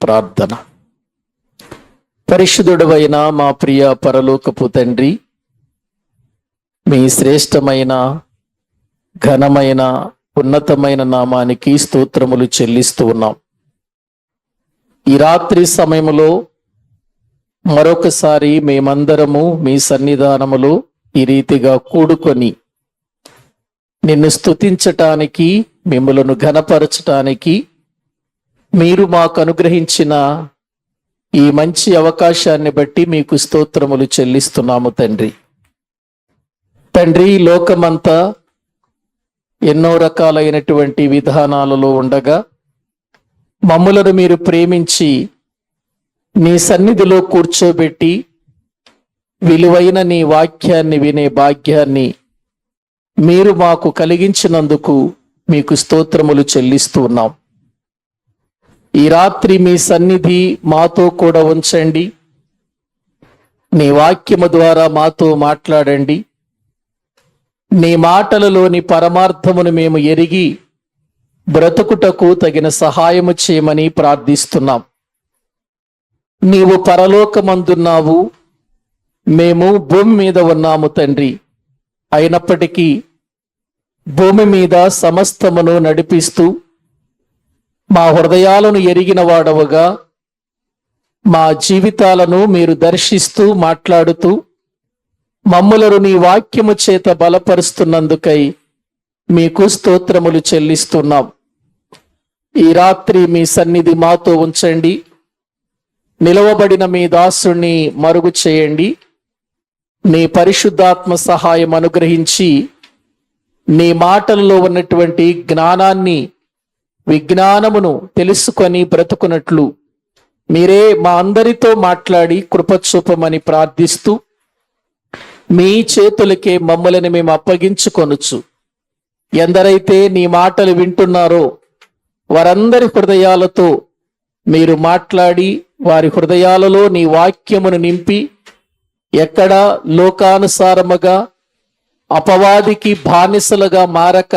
ప్రార్థన. పరిశుద్ధుడవైన మా ప్రియ పరలోకపు తండ్రి, మీ శ్రేష్టమైన ఘనమైన ఉన్నతమైన నామానికి స్తోత్రములు చెల్లిస్తూ ఉన్నాం. ఈ రాత్రి సమయములో మరొకసారి మేమందరము మీ సన్నిధానములో ఈ రీతిగా కూడుకొని నిన్ను స్తుతించటానికి, మిమ్ములను ఘనపరచటానికి మీరు మాకు అనుగ్రహించిన ఈ మంచి అవకాశాన్ని బట్టి మీకు స్తోత్రములు చెల్లిస్తున్నాము తండ్రి. తండ్రి, లోకమంతా ఎన్నో రకాలైనటువంటి విధానాలలో ఉండగా మమ్ములను మీరు ప్రేమించి నీ సన్నిధిలో కూర్చోబెట్టి విలువైన నీ వాక్యాన్ని వినే భాగ్యాన్ని మీరు మాకు కలిగించినందుకు మీకు స్తోత్రములు చెల్లిస్తూ ఉన్నాం. ఈ రాత్రి మీ సన్నిధి మాతో కూడా ఉంచండి. నీ వాక్యము ద్వారా మాతో మాట్లాడండి. నీ మాటలలోని పరమార్థమును మేము ఎరిగి బ్రతుకుటకు తగిన సహాయము చేయమని ప్రార్థిస్తున్నాం. నీవు పరలోకమందున్నావు, మేము భూమి మీద ఉన్నాము తండ్రి. అయినప్పటికీ భూమి మీద సమస్తమును నడిపిస్తూ మా హృదయాలను ఎరిగిన వాడవుగా మా జీవితాలను మీరు దర్శిస్తూ మాట్లాడుతూ మమ్ములను నీ వాక్యము చేత బలపరుస్తున్నందుకై మీకు స్తోత్రములు చెల్లిస్తున్నాం. ఈ రాత్రి మీ సన్నిధి మాతో ఉంచండి. నిలవబడిన మీ దాసుని మరుగు చేయండి. నీ పరిశుద్ధాత్మ సహాయం అనుగ్రహించి నీ మాటల్లో ఉన్నటువంటి జ్ఞానాన్ని, విజ్ఞానమును తెలుసుకొని బ్రతుకున్నట్లు మీరే మా అందరితో మాట్లాడి కృపచూపమని ప్రార్థిస్తూ మీ చేతులకే మమ్మల్ని మేము అప్పగించుకొనొచ్చు. ఎందరైతే నీ మాటలు వింటున్నారో వారందరి హృదయాలతో మీరు మాట్లాడి వారి హృదయాలలో నీ వాక్యమును నింపి ఎక్కడ లోకానుసారముగా అపవాదికి బానిసలుగా మారక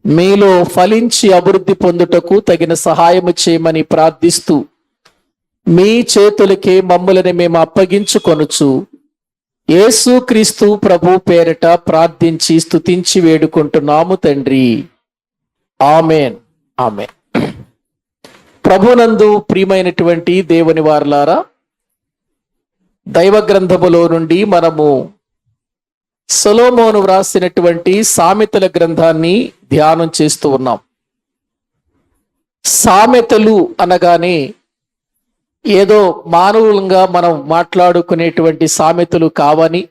మీలో ఫలించి అభివృద్ధి పొందుటకు తగిన సహాయము చేయమని ప్రార్థిస్తూ మీ చేతులకే మమ్ములని మేము అప్పగించుకొనుచు యేసు క్రీస్తు ప్రభు పేరిట ప్రార్థించి స్తుతించి వేడుకుంటున్నాము తండ్రి. Amen, amen. ప్రభునందు ప్రియమైనటువంటి దేవుని వారలారా, దైవ గ్రంథములో నుండి మనము సొలొమోను వ్రాసినటువంటి సామెతల గ్రంథాన్ని ధ్యానం చేస్తూ ఉన్నాం. సామెతలు అనగానే ఏదో మానవులంగా మనం మాట్లాడుకునేటువంటి సామెతలు కావని,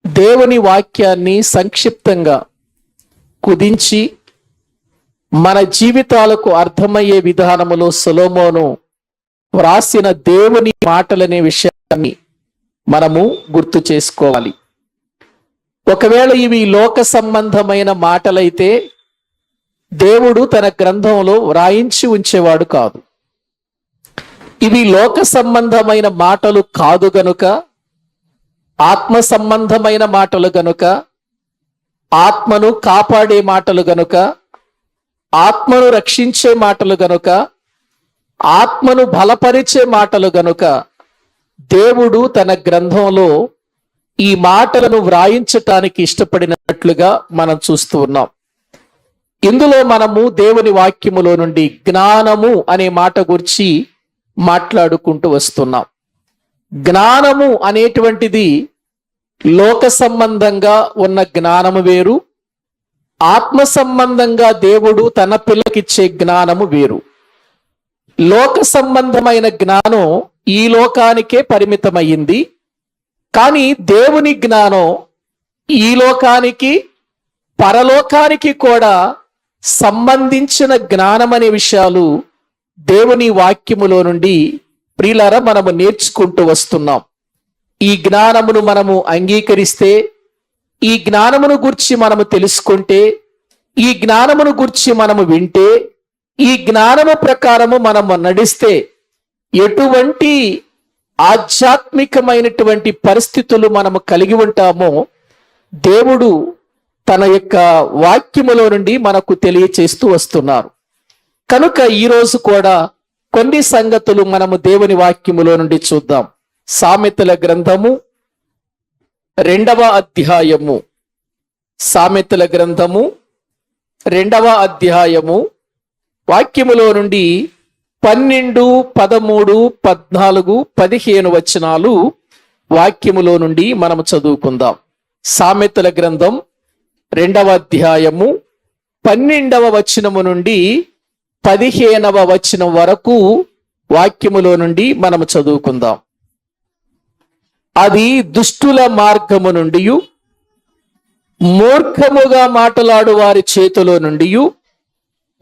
దేవుని వాక్యాన్ని సంక్షిప్తంగా కుదించి మన జీవితాలకు అర్థమయ్యే విధానములో సొలొమోను వ్రాసిన దేవుని మాటలనే విషయాన్ని మనము గుర్తు చేసుకోవాలి. ఒకవేళ ఇవి లోక సంబంధమైన మాటలైతే దేవుడు తన గ్రంథంలో వ్రాయించి ఉంచేవాడు కాదు. ఇవి లోక సంబంధమైన మాటలు కాదు గనుక, ఆత్మ సంబంధమైన మాటలు గనుక, ఆత్మను కాపాడే మాటలు గనుక, ఆత్మను రక్షించే మాటలు గనుక, ఆత్మను బలపరిచే మాటలు గనుక దేవుడు తన గ్రంథంలో ఈ మాటలను వ్రాయించటానికి ఇష్టపడినట్లుగా మనం చూస్తూ ఉన్నాం. ఇందులో మనము దేవుని వాక్యములో నుండి జ్ఞానము అనే మాట గురించి మాట్లాడుకుంటూ వస్తున్నాం. జ్ఞానము అనేటువంటిది లోక సంబంధంగా ఉన్న జ్ఞానము వేరు, ఆత్మ సంబంధంగా దేవుడు తన పిల్లకిచ్చే జ్ఞానము వేరు. లోక సంబంధమైన జ్ఞానం ఈ లోకానికే పరిమితమైంది. కానీ దేవుని జ్ఞానం ఈ లోకానికి పరలోకానికి కూడా సంబంధించిన జ్ఞానం అనే విషయాలు దేవుని వాక్యములో నుండి ప్రియులారా మనము నేర్చుకుంటూ వస్తున్నాం. ఈ జ్ఞానమును మనము అంగీకరిస్తే, ఈ జ్ఞానమును గురించి మనము తెలుసుకుంటే, ఈ జ్ఞానమును గురించి మనము వింటే, ఈ జ్ఞానము ప్రకారము మనము నడిస్తే ఎటువంటి ఆధ్యాత్మికమైనటువంటి పరిస్థితులు మనము కలిగి ఉంటామో దేవుడు తన యొక్క వాక్యములో నుండి మనకు తెలియచేస్తూ వస్తున్నారు. కనుక ఈరోజు కూడా కొన్ని సంగతులు మనము దేవుని వాక్యములో నుండి చూద్దాం. సామెతల గ్రంథము 2వ అధ్యాయము, సామెతల గ్రంథము 2వ అధ్యాయము వాక్యములో నుండి 12, 13, 14, 15 వచనాలు వాక్యములో నుండి మనము చదువుకుందాం. సామెతల గ్రంథం 2వ అధ్యాయము 12వ వచనము నుండి 15వ వచనం వరకు వాక్యములో నుండి మనము చదువుకుందాం. అది దుష్టుల మార్గము నుండి, మూర్ఖముగా మాటలాడు వారి చేతిలో నుండి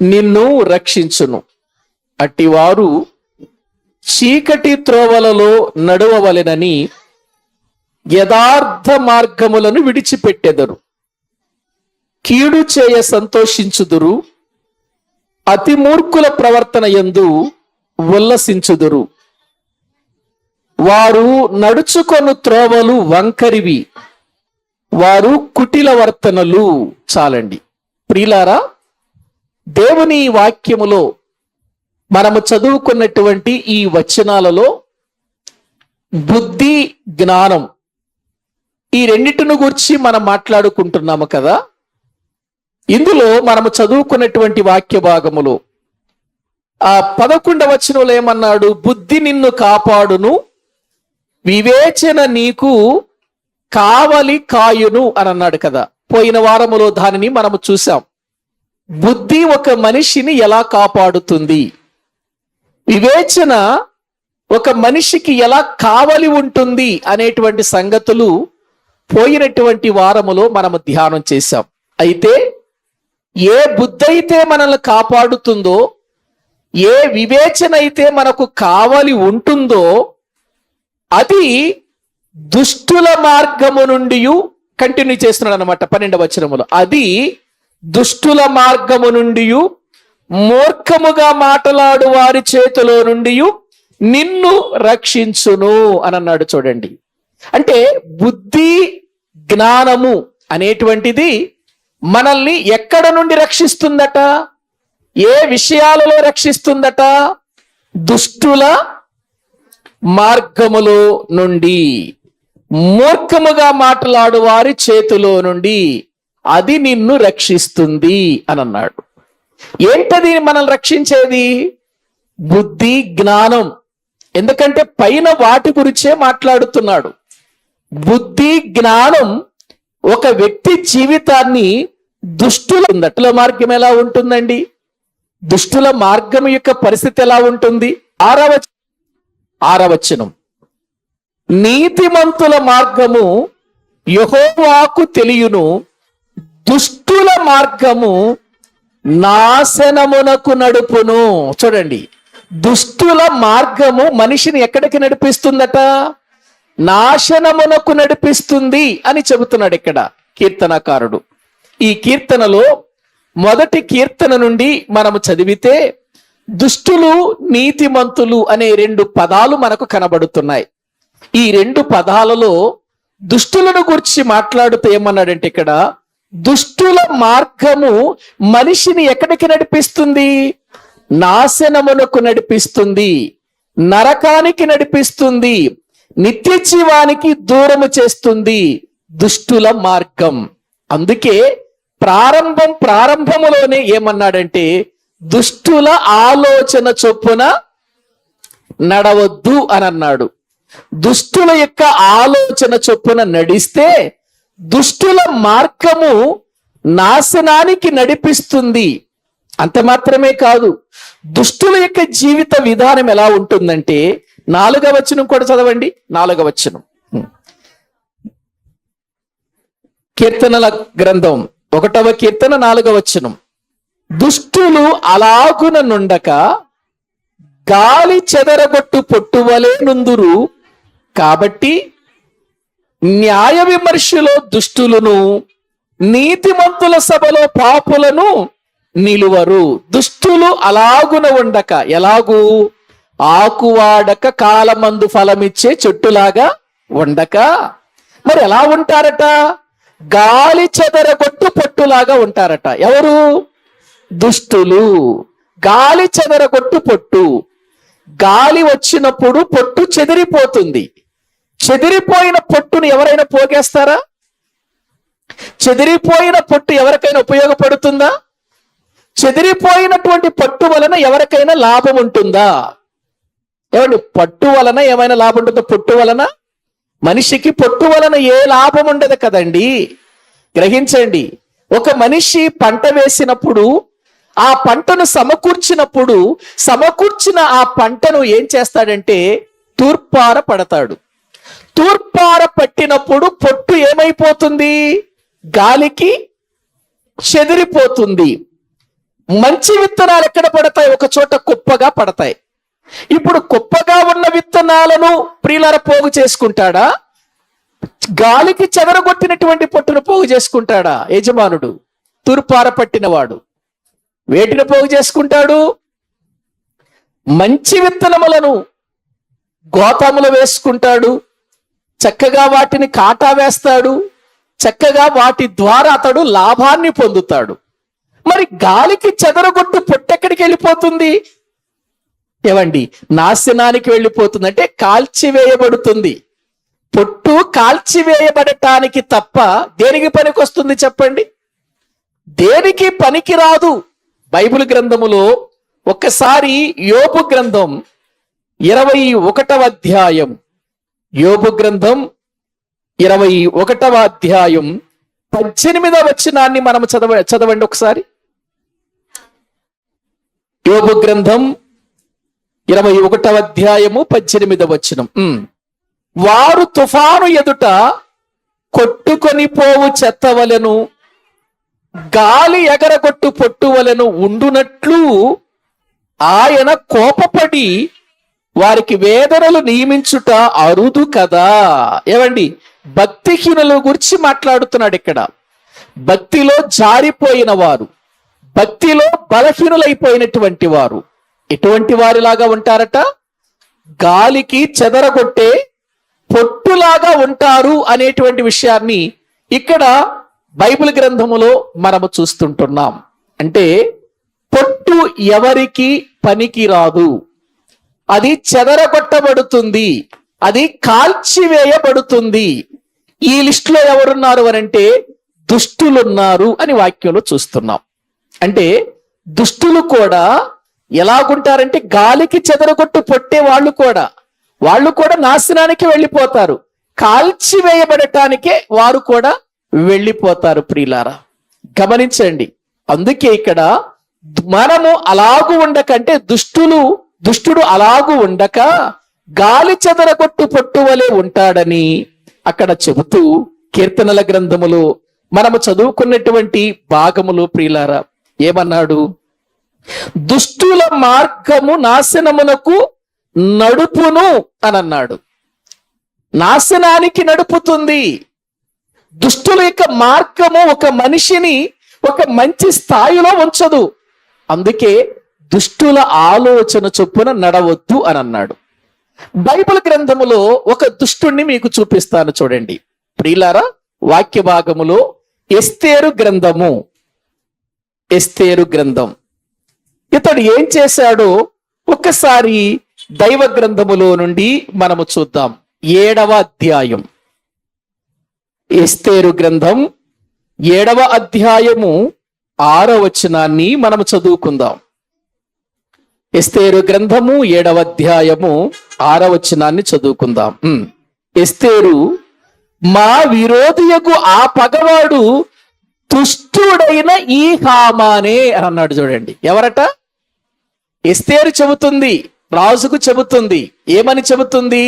నిన్ను రక్షించును. అట్టివారు చీకటి త్రోవలలో నడువవలెనని యథార్థ మార్గములను విడిచిపెట్టెదరు. కీడు చేయ సంతోషించుదురు, అతి మూర్ఖుల ప్రవర్తన యందు ఉల్లసించుదురు. వారు నడుచుకొను త్రోవలు వంకరివి, వారు కుటిల వర్తనలు. చాలండి ప్రియులారా, దేవుని వాక్యములో మనము చదువుకున్నటువంటి ఈ వచనాలలో బుద్ధి, జ్ఞానం ఈ రెండిటిని గురించి మనం మాట్లాడుకుంటున్నాము కదా. ఇందులో మనము చదువుకున్నటువంటి వాక్య భాగములో 11వ వచనంలో ఏమన్నాడు? బుద్ధి నిన్ను కాపాడును, వివేచన నీకు కావలి కాయును అని అన్నాడు కదా. పోయిన వారములో దానిని మనము చూసాం. బుద్ధి ఒక మనిషిని ఎలా కాపాడుతుంది, వివేచన ఒక మనిషికి ఎలా కావలి ఉంటుంది అనేటువంటి సంగతులు పోయినటువంటి వారములో మనము ధ్యానం చేశాం. అయితే ఏ బుద్ధి అయితే మనల్ని కాపాడుతుందో, ఏ వివేచన అయితే మనకు కావలి ఉంటుందో, అది దుష్టుల మార్గము నుండి కంటిన్యూ చేస్తున్నాడు అనమాట 12వ వచనములో. అది దుష్టుల మార్గము నుండి, మూర్ఖముగా మాటలాడు వారి చేతిలో నుండి నిన్ను రక్షించును అని అన్నాడు. చూడండి, అంటే బుద్ధి, జ్ఞానము అనేటువంటిది మనల్ని ఎక్కడ నుండి రక్షిస్తుందట? ఏ విషయాలలో రక్షిస్తుందట? దుష్టుల మార్గములో నుండి, మూర్ఖముగా మాట్లాడు వారి చేతిలో నుండి అది నిన్ను రక్షిస్తుంది అని అన్నాడు. ఏంటది మనల్ని రక్షించేది? బుద్ధి, జ్ఞానం. ఎందుకంటే పైన వాటి గురించే మాట్లాడుతున్నాడు. బుద్ధి, జ్ఞానం ఒక వ్యక్తి జీవితాన్ని దుష్టుల మార్గం ఎలా ఉంటుందండి? దుష్టుల మార్గం యొక్క పరిస్థితి ఎలా ఉంటుంది? 6వ వచనం, నీతిమంతుల మార్గము యెహోవాకు తెలియును, దుష్టుల మార్గము నాశనమునకు నడుపును. చూడండి, దుష్టుల మార్గము మనిషిని ఎక్కడికి నడిపిస్తుందట? నాశనమునకు నడిపిస్తుంది అని చెబుతున్నాడు ఇక్కడ కీర్తనకారుడు. ఈ కీర్తనలో మొదటి కీర్తన నుండి మనము చదివితే దుష్టులు, నీతిమంతులు అనే 2 పదాలు మనకు కనబడుతున్నాయి. ఈ 2 పదాలలో దుష్టులను గురించి మాట్లాడుతూ ఏమన్నాడంటే ఇక్కడ, దుష్టుల మార్గము మనిషిని ఎక్కడికి నడిపిస్తుంది? నాశనమునకు నడిపిస్తుంది, నరకానికి నడిపిస్తుంది, నిత్య జీవానికి దూరము చేస్తుంది దుష్టుల మార్గం. అందుకే ప్రారంభములోనే ఏమన్నాడంటే, దుష్టుల ఆలోచన చొప్పున నడవద్దు అని అన్నాడు. దుష్టుల యొక్క ఆలోచన చొప్పున నడిస్తే దుష్టుల మార్గము నాశనానికి నడిపిస్తుంది. అంత మాత్రమే కాదు, దుష్టుల యొక్క జీవిత విధానం ఎలా ఉంటుందంటే, 4వ వచనం కూడా చదవండి. 4వ వచనం, కీర్తనల గ్రంథం 1వ కీర్తన 4వ వచనం, దుష్టులు అలాగున నుండక గాలి చెదరగొట్టు పొట్టువలే నుందురు, కాబట్టి న్యాయ విమర్శలో దుష్టులను, నీతిమంతుల సభలో పాపులను నిలువరు. దుష్టులు అలాగున ఉండక, ఎలాగూ ఆకువాడక కాలమందు ఫలమిచ్చే చెట్టులాగా ఉండక, మరి ఎలా ఉంటారట? గాలి చెదరగొట్టు పొట్టులాగా ఉంటారట. ఎవరు? దుష్టులు. గాలి చెదరగొట్టు పొట్టు. గాలి వచ్చినప్పుడు పొట్టు చెదిరిపోతుంది. చెదిరిపోయిన పొట్టును ఎవరైనా పోగేస్తారా? చెదిరిపోయిన పొట్టు ఎవరికైనా ఉపయోగపడుతుందా? చెదిరిపోయినటువంటి పట్టు వలన ఎవరికైనా లాభం ఉంటుందా? ఏమండి, పట్టు వలన ఏమైనా లాభం ఉంటుందో? పొట్టు వలన మనిషికి పొట్టు వలన ఏ లాభం ఉండదు కదండి. గ్రహించండి, ఒక మనిషి పంట వేసినప్పుడు ఆ పంటను సమకూర్చిన ఆ పంటను ఏం చేస్తాడంటే తూర్పార పడతాడు. తూర్పార పట్టినప్పుడు పొట్టు ఏమైపోతుంది? గాలికి చెదిరిపోతుంది. మంచి విత్తనాలు ఎక్కడ పడతాయి? ఒక చోట కుప్పగా పడతాయి. ఇప్పుడు కుప్పగా ఉన్న విత్తనాలను ప్రియులారా పోగు చేసుకుంటాడా? గాలికి చెదరగొట్టినటువంటి పొట్టును పోగు చేసుకుంటాడా యజమానుడు? తూర్పార పట్టినవాడు వేటిని పోగు చేసుకుంటాడు? మంచి విత్తనములను గోతాములు వేసుకుంటాడు. చక్కగా వాటిని కాటా వేస్తాడు. చక్కగా వాటి ద్వారా అతడు లాభాన్ని పొందుతాడు. మరి గాలికి చెదరగొట్టు పొట్టెక్కడికి వెళ్ళిపోతుంది? ఏవండి, నాశనానికి వెళ్ళిపోతుంది. అంటే కాల్చివేయబడుతుంది. పొట్టు కాల్చివేయబడటానికి తప్ప దేనికి పనికి వస్తుంది చెప్పండి? దేనికి పనికి రాదు. బైబిల్ గ్రంథములో ఒక్కసారి యోబు గ్రంథం 21వ అధ్యాయం, యోబు గ్రంథం 21వ అధ్యాయం 18వ వచనాన్ని మనం చదవండి ఒకసారి. యోబు గ్రంథం 21వ అధ్యాయము 18వ వచనం. వారు తుఫాను ఎదుట కొట్టుకొని పోవు చెత్తవలెను, గాలి ఎగరగొట్టు పొట్టువలెను ఉండునట్లు ఆయన కోపపడి వారికి వేదనలు నియమించుట అరుదు కదా. ఏమండి, భక్తిహీనుల గురించి మాట్లాడుతున్నాడు ఇక్కడ. భక్తిలో జారిపోయిన వారు, భక్తిలో బలహీనులైపోయినటువంటి వారు ఎటువంటి వారిలాగా ఉంటారట? గాలికి చెదరగొట్టే పొట్టులాగా ఉంటారు అనేటువంటి విషయాన్ని ఇక్కడ బైబిల్ గ్రంథములో మనము చూస్తుంటున్నాం. అంటే పొట్టు ఎవరికి పనికి రాదు. అది చెదరగొట్టబడుతుంది, అది కాల్చివేయబడుతుంది. ఈ లిస్టులో ఎవరున్నారు అనంటే దుష్టులున్నారు అని వాక్యంలో చూస్తున్నాం. అంటే దుష్టులు కూడా ఎలాగుంటారంటే గాలికి చెదరగొట్టు పొట్టే వాళ్ళు కూడా నాశనానికి వెళ్ళిపోతారు. కాల్చివేయబడటానికే వారు కూడా వెళ్ళిపోతారు. ప్రియులారా గమనించండి. అందుకే ఇక్కడ మనము అలాగు ఉండకంటే దుష్టుడు అలాగు ఉండక గాలి చెదరగొట్టు పొట్టు వలె ఉంటాడని అక్కడ చెబుతూ కీర్తనల గ్రంథములు మనము చదువుకున్నటువంటి భాగములు ప్రియులారా ఏమన్నాడు? దుష్టుల మార్గము నాశనమునకు నడుపును అని అన్నాడు. నాశనానికి నడుపుతుంది. దుష్టుల యొక్క మార్గము ఒక మనిషిని ఒక మంచి స్థాయిలో ఉంచదు. అందుకే దుష్టుల ఆలోచన చొప్పున నడవద్దు అని అన్నాడు. బైబిల్ గ్రంథములో ఒక దుష్టుణ్ణి మీకు చూపిస్తాను చూడండి ప్రియులారా. వాక్య భాగములో ఎస్తేరు గ్రంథం ఇతడు ఏం చేశాడో ఒక్కసారి దైవ గ్రంథములో నుండి మనము చూద్దాం. 7వ అధ్యాయం, ఎస్తేరు గ్రంథం 7వ అధ్యాయము 6వ వచనాన్ని మనము చదువుకుందాం. ఎస్తేరు గ్రంథము 7వ అధ్యాయము 6వ వచనాన్ని చదువుకుందాం. ఎస్తేరు మా విరోధియకు ఆ పగవాడు దుష్టుడైన ఈ హామానే అని అన్నాడు. చూడండి, ఎవరట? ఎస్తేరు చెబుతుంది, రాజుకు చెబుతుంది. ఏమని చెబుతుంది?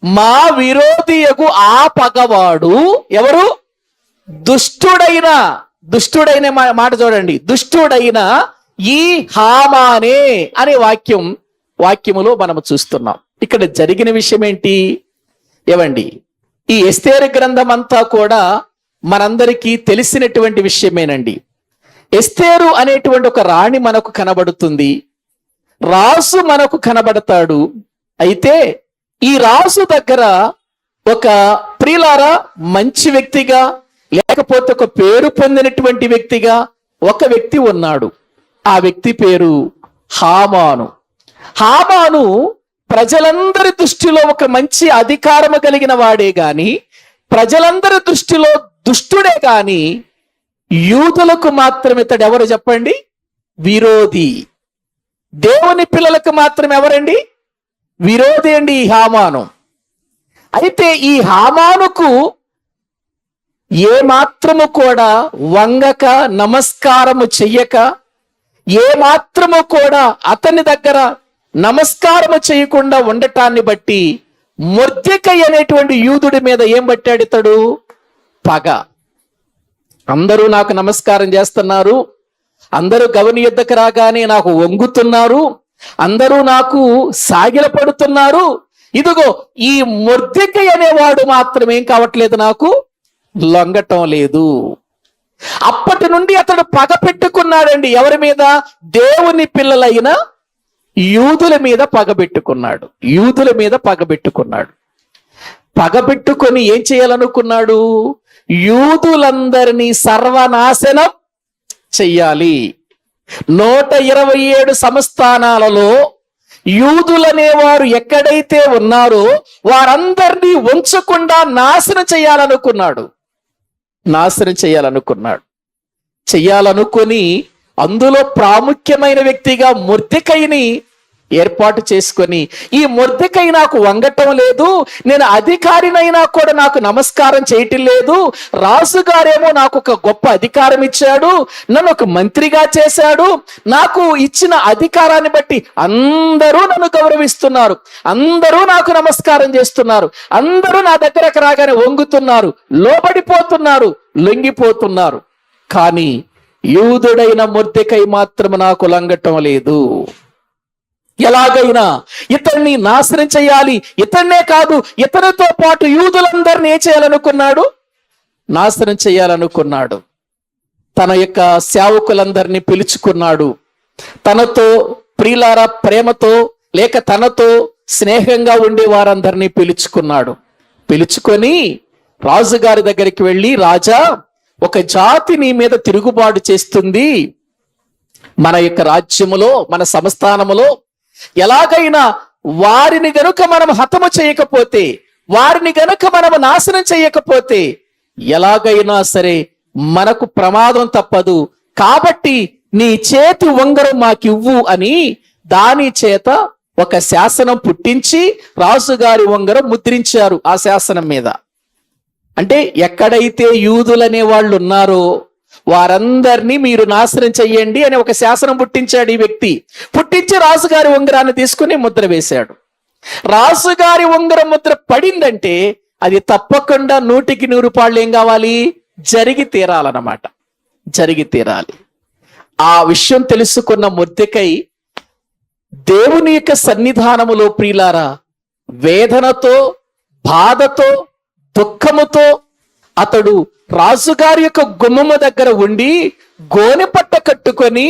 మా విరోధియకు ఆ పగవాడు ఎవరు? దుష్టుడైన మాట చూడండి, దుష్టుడైన ఈ హామానే అనే వాక్యములో మనము చూస్తున్నాం. ఇక్కడ జరిగిన విషయం ఏంటి? ఏవండి, ఈ ఎస్తేరు గ్రంథం అంతా కూడా మనందరికీ తెలిసినటువంటి విషయమేనండి. ఎస్తేరు అనేటువంటి ఒక రాణి మనకు కనబడుతుంది, రాజు మనకు కనబడతాడు. అయితే ఈ రాజు దగ్గర ఒక ప్రియులారా మంచి వ్యక్తిగా లేకపోతే ఒక పేరు పొందినటువంటి వ్యక్తిగా ఒక వ్యక్తి ఉన్నాడు. ఆ వ్యక్తి పేరు హామాను. హామాను ప్రజలందరి దృష్టిలో ఒక మంచి అధికారము కలిగిన వాడే గాని, ప్రజలందరి దృష్టిలో దుష్టుడే గాని, యూదులకు మాత్రం ఇతడు ఎవరు చెప్పండి? విరోధి. దేవుని పిల్లలకు మాత్రం ఎవరండి? విరోధి అండి ఈ హామాను. అయితే ఈ హామానుకు ఏ మాత్రము కూడా వంగక, నమస్కారము చెయ్యక, ఏ మాత్రము కూడా అతని దగ్గర నమస్కారము చేయకుండా ఉండటాన్ని బట్టి మొర్దెకై అనేటువంటి యూదుడి మీద ఏం పట్టాడు ఇతడు? పగ. అందరూ నాకు నమస్కారం చేస్తున్నారు, అందరూ గవని యుద్ధకు రాగానే నాకు వంగుతున్నారు, అందరూ నాకు సాగిలపడుతున్నారు, ఇదిగో ఈ మొర్దెకై అనేవాడు మాత్రం ఏం కావట్లేదు, నాకు లొంగటం లేదు. అప్పటి నుండి అతడు పగ పెట్టుకున్నాడండి. ఎవరి మీద? దేవుని పిల్లలైన యూదుల మీద పగబెట్టుకున్నాడు. యూదుల మీద పగబెట్టుకున్నాడు. పగబెట్టుకొని ఏం చేయాలనుకున్నాడు? యూదులందరినీ సర్వనాశనం చెయ్యాలి. 127 సంస్థానాలలో యూదులనేవారు ఎక్కడైతే ఉన్నారో వారందరినీ ఉంచకుండా నాశనం చేయాలనుకున్నాడు. చెయ్యాలనుకొని అందులో ప్రాముఖ్యమైన వ్యక్తిగా మొర్దెకైని ఏర్పాటు చేసుకొని, ఈ మొర్దెకై నాకు వంగటం లేదు, నేను అధికారినైనా కూడా నాకు నమస్కారం చేయటం లేదు, రాజుగారేమో నాకు ఒక గొప్ప అధికారం ఇచ్చాడు, నన్ను ఒక మంత్రిగా చేశాడు, నాకు ఇచ్చిన అధికారాన్ని బట్టి అందరూ నన్ను గౌరవిస్తున్నారు, అందరూ నాకు నమస్కారం చేస్తున్నారు, అందరూ నా దగ్గరకు రాగానే వంగుతున్నారు, లోబడిపోతున్నారు, లొంగిపోతున్నారు. కానీ యూదుడైన మొర్దెకై మాత్రం నాకు లొంగటం లేదు. ఎలాగైనా ఇతన్ని నాశనం చేయాలి, ఇతన్నే కాదు ఇతనితో పాటు యూదులందరినీ ఏం చేయాలనుకున్నాడు? నాశనం చేయాలనుకున్నాడు. తన యొక్క సేవకులందరినీ పిలుచుకున్నాడు. తనతో ప్రియులారా ప్రేమతో లేక తనతో స్నేహంగా ఉండే వారందరినీ పిలుచుకున్నాడు. పిలుచుకొని రాజుగారి దగ్గరికి వెళ్ళి, రాజా, ఒక జాతి నీ మీద తిరుగుబాటు చేస్తుంది, మన యొక్క రాజ్యములో, మన సంస్థానములో ఎలాగైనా వారిని గనుక మనం హతము చేయకపోతే, వారిని గనుక మనం నాశనం చేయకపోతే ఎలాగైనా సరే మనకు ప్రమాదం తప్పదు, కాబట్టి నీ చేతి ఉంగరం మాకివ్వు అని దాని చేత ఒక శాసనం పుట్టించి రాజుగారి ఉంగరం ముద్రించారు ఆ శాసనం మీద. అంటే ఎక్కడైతే యూదులనే వాళ్ళు ఉన్నారో వారందరినీ మీరు నాశనం చెయ్యండి అని ఒక శాసనం పుట్టించాడు ఈ వ్యక్తి. పుట్టించి రాజుగారి ఉంగరాన్ని తీసుకుని ముద్ర వేశాడు. రాజుగారి ఉంగరం ముద్ర పడిందంటే అది తప్పకుండా 100కి 100 పాళ్ళు ఏం కావాలి? జరిగి తీరాలన్నమాట. జరిగి తీరాలి. ఆ విషయం తెలుసుకున్న మొర్దెకై దేవుని యొక్క సన్నిధానములో ప్రియులారా వేదనతో, బాధతో, దుఃఖముతో అతడు రాజుగారి యొక్క గుమ్మము దగ్గర ఉండి గోనెపట్ట కట్టుకొని